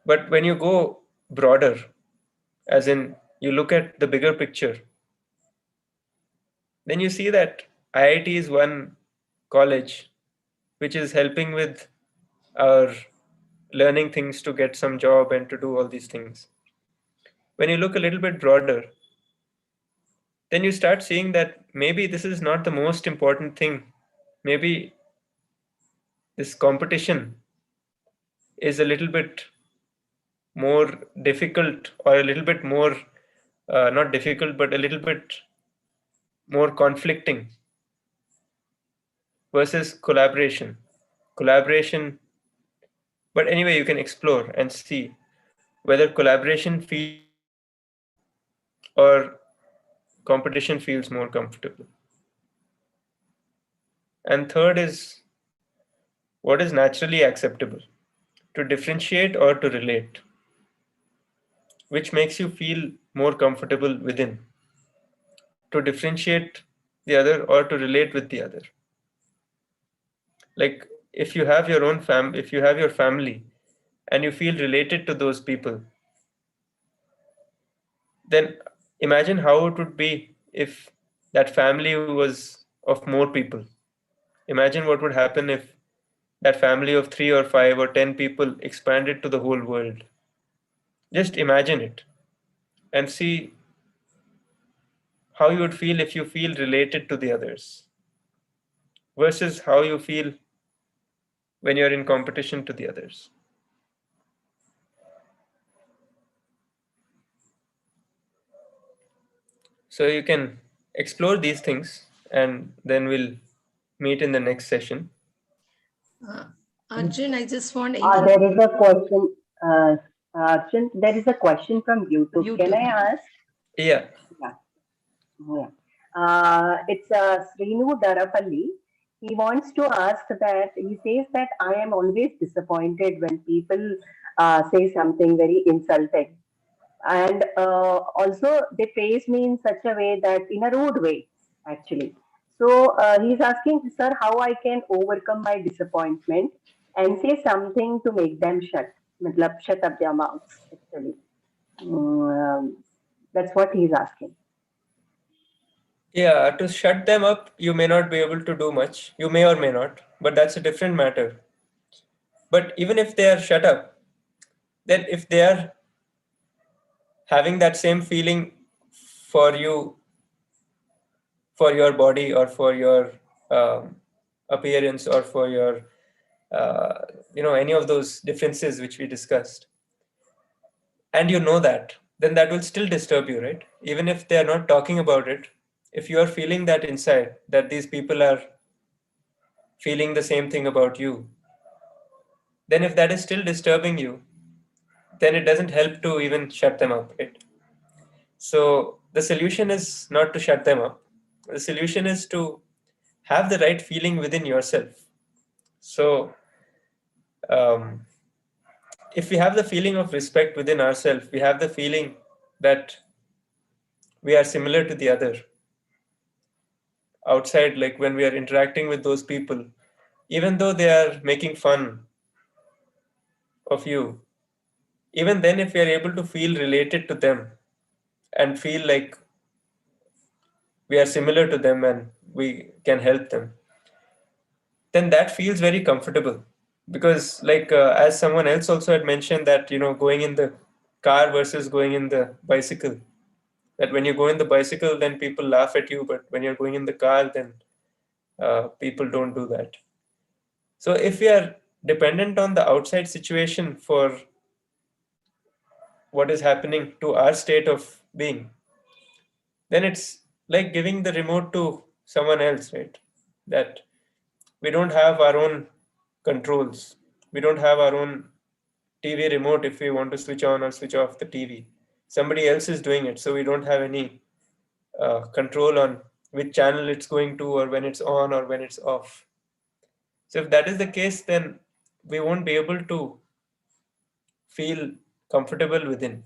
But when you go broader, as in you look at the bigger picture, then you see that IIT is one college which is helping with our learning things to get some job and to do all these things. When you look a little bit broader, then you start seeing that maybe this is not the most important thing. Maybe this competition is a little bit more difficult, or a little bit more, not difficult, but a little bit more conflicting versus collaboration. Collaboration, but anyway, you can explore and see whether collaboration feels comfortable or competition feels more comfortable. And third is, what is naturally acceptable, to differentiate or to relate, which makes you feel more comfortable within, to differentiate the other or to relate with the other. Like if you have your own if you have your family and you feel related to those people, then imagine how it would be if that family was of more people. Imagine what would happen if that family of 3 or 5 or 10 people expanded to the whole world. Just imagine it and see how you would feel if you feel related to the others versus how you feel when you're in competition to the others. So you can explore these things, and then we'll meet in the next session. Arjun, I just want There is a question. Arjun, there is a question from YouTube. Can I ask? Yeah. Yeah. Yeah. It's Srinu Darapalli. He wants to ask that he says that I am always disappointed when people say something very insulting. And also, they praise me in such a way that, in a rude way, actually. So he's asking, sir, how I can overcome my disappointment and say something to make them shut, matlab, shut up their mouths, actually. That's what he's asking. Yeah, to shut them up, you may not be able to do much. You may or may not, but that's a different matter. But even if they are shut up, then if they are having that same feeling for you, for your body, or for your appearance, or for your, any of those differences which we discussed, and you know that, then that will still disturb you, right? Even if they are not talking about it, if you are feeling that inside, that these people are feeling the same thing about you, then if that is still disturbing you, then it doesn't help to even shut them up, right? So the solution is not to shut them up. The solution is to have the right feeling within yourself. So if we have the feeling of respect within ourselves, we have the feeling that we are similar to the other outside, like when we are interacting with those people, even though they are making fun of you, even then, if we are able to feel related to them and feel like we are similar to them and we can help them, then that feels very comfortable. Because like as someone else also had mentioned, that going in the car versus going in the bicycle, that when you go in the bicycle, then people laugh at you, but when you're going in the car, then people don't do that. So if we are dependent on the outside situation for what is happening to our state of being, then it's like giving the remote to someone else, right? That we don't have our own controls. We don't have our own TV remote if we want to switch on or switch off the TV. Somebody else is doing it, so we don't have any control on which channel it's going to, or when it's on or when it's off. So if that is the case, then we won't be able to feel comfortable within.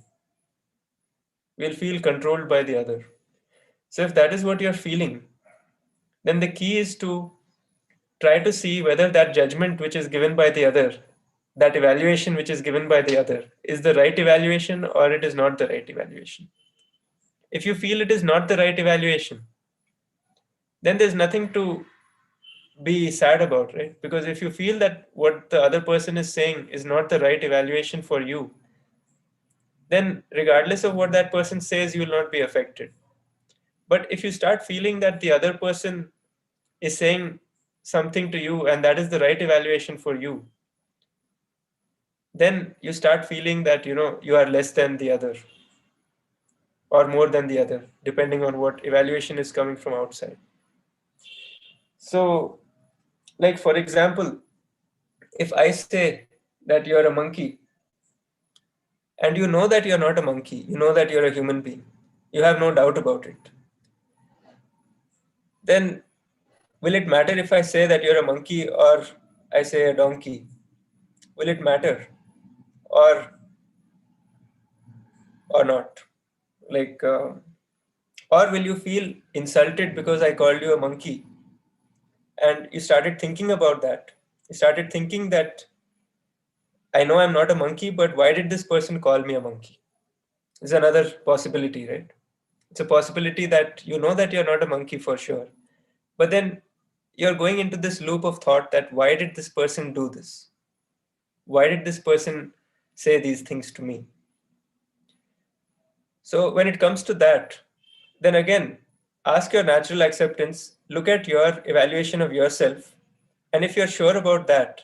We'll feel controlled by the other. So if that is what you're feeling, then the key is to try to see whether that judgment which is given by the other, that evaluation which is given by the other, is the right evaluation or it is not the right evaluation. If you feel it is not the right evaluation, then there's nothing to be sad about, right? Because if you feel that what the other person is saying is not the right evaluation for you, then regardless of what that person says, you will not be affected. But if you start feeling that the other person is saying something to you and that is the right evaluation for you, then you start feeling that you are less than the other or more than the other, depending on what evaluation is coming from outside. So, like for example, if I say that you're a monkey, and you know that you're not a monkey, you know that you're a human being, you have no doubt about it, then will it matter if I say that you're a monkey or I say a donkey? Will it matter or not? Like, or will you feel insulted because I called you a monkey? And you started thinking about that. You started thinking that I know I'm not a monkey, but why did this person call me a monkey? It's another possibility, right? It's a possibility that you know that you're not a monkey for sure. But then you're going into this loop of thought that why did this person do this? Why did this person say these things to me? So when it comes to that, then again, ask your natural acceptance, look at your evaluation of yourself, and if you're sure about that,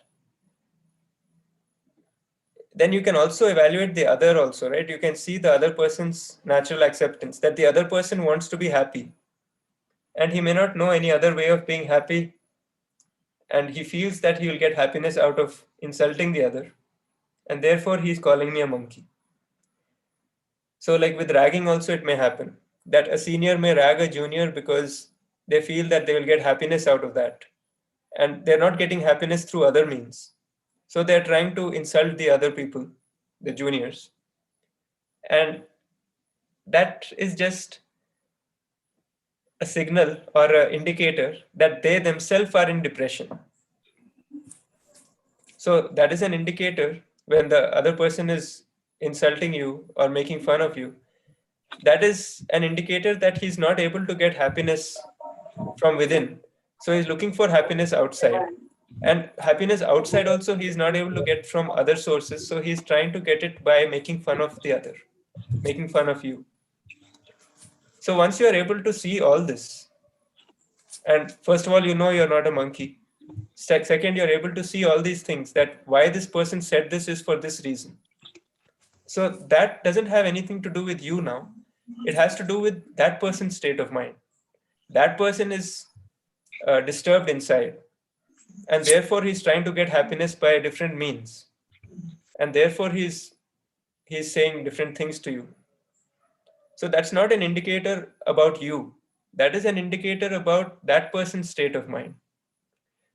then you can also evaluate the other also, right? You can see the other person's natural acceptance, that the other person wants to be happy, and he may not know any other way of being happy, and he feels that he will get happiness out of insulting the other, and therefore he's calling me a monkey. So like with ragging also, it may happen that a senior may rag a junior because they feel that they will get happiness out of that, and they're not getting happiness through other means, so they're trying to insult the other people, the juniors, and that is just a signal or an indicator that they themselves are in depression. So that is an indicator when the other person is insulting you or making fun of you. That is an indicator that he's not able to get happiness from within. So he's looking for happiness outside. And happiness outside also he's not able to get from other sources. So he's trying to get it by making fun of the other, making fun of you. So once you are able to see all this, and first of all, you know you're not a monkey. Second, you're able to see all these things, that why this person said this is for this reason. So that doesn't have anything to do with you now. It has to do with that person's state of mind. That person is disturbed inside, and therefore he's trying to get happiness by different means, and therefore he's saying different things to you. So that's not an indicator about you. That is an indicator about that person's state of mind.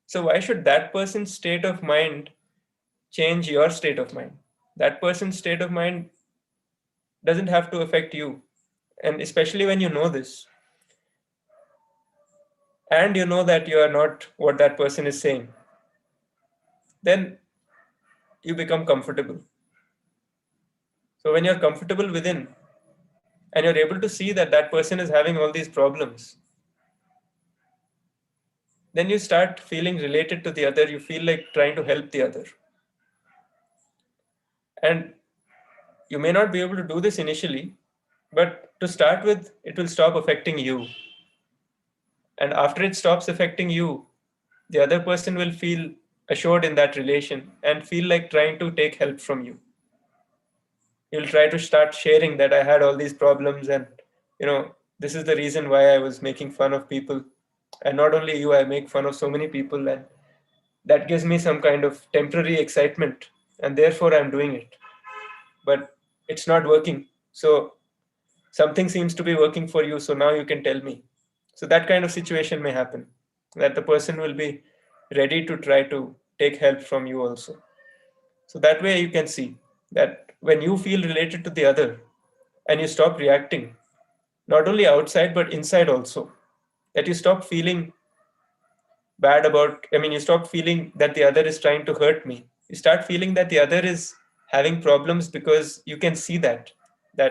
So why should that person's state of mind change your state of mind? That person's state of mind doesn't have to affect you. And especially when you know this, and you know that you are not what that person is saying, then you become comfortable. So when you're comfortable within, and you're able to see that that person is having all these problems, then you start feeling related to the other. You feel like trying to help the other. And you may not be able to do this initially, but to start with, it will stop affecting you. And after it stops affecting you, the other person will feel assured in that relation and feel like trying to take help from you. You'll try to start sharing that I had all these problems, and this is the reason why I was making fun of people. And not only you, I make fun of so many people, and that gives me some kind of temporary excitement, and therefore I'm doing it. But it's not working. So something seems to be working for you, so now you can tell me. So that kind of situation may happen, that the person will be ready to try to take help from you also. So that way you can see that when you feel related to the other and you stop reacting, not only outside but inside also, that you stop feeling bad about, you stop feeling that the other is trying to hurt me. You start feeling that the other is having problems because you can see that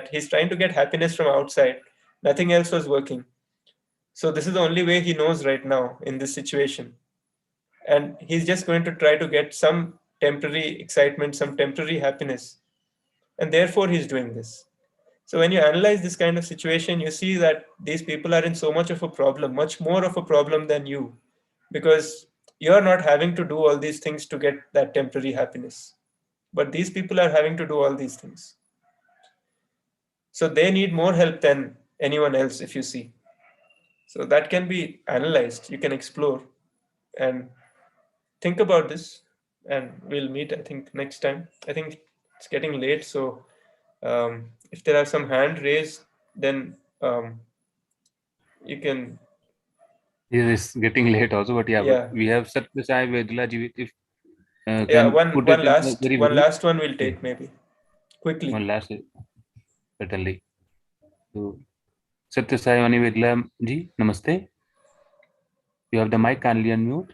he's trying to get happiness from outside. Nothing else was working. So this is the only way he knows right now in this situation. And he's just going to try to get some temporary excitement, some temporary happiness. And therefore he's doing this. So when you analyze this kind of situation, you see that these people are in so much of a problem, much more of a problem than you, because you're not having to do all these things to get that temporary happiness. But these people are having to do all these things. So they need more help than anyone else, if you see. So that can be analyzed. You can explore and think about this, and we'll meet, I think, next time. I think it's getting late, so if there are some hand raised, then you can. It is getting late also, but yeah, Yeah. we have Satyasai Vedlaji. If Yeah, can one put it in a very brief. last one we'll take maybe quickly. One last, certainly. So, Satyasai Vedla ji, namaste. You have the mic, kindly unmute.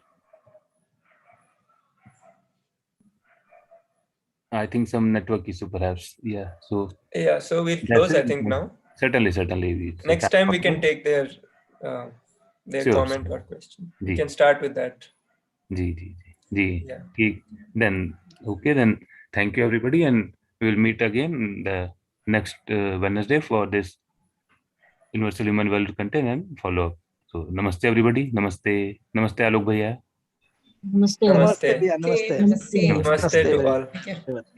I think some network issue perhaps. Yeah. So Yeah, so we'll that's close, it. I think, now. Certainly. Next time we can take their Sure, comment or question. We can start with that. Ji. Yeah. Then okay, then thank you everybody, and we will meet again the next Wednesday for this universal human value content and follow up. So namaste everybody. Namaste. Namaste Alok bhaiya. Namaste. Namaste. Namaste. Namaste to all. Namaste.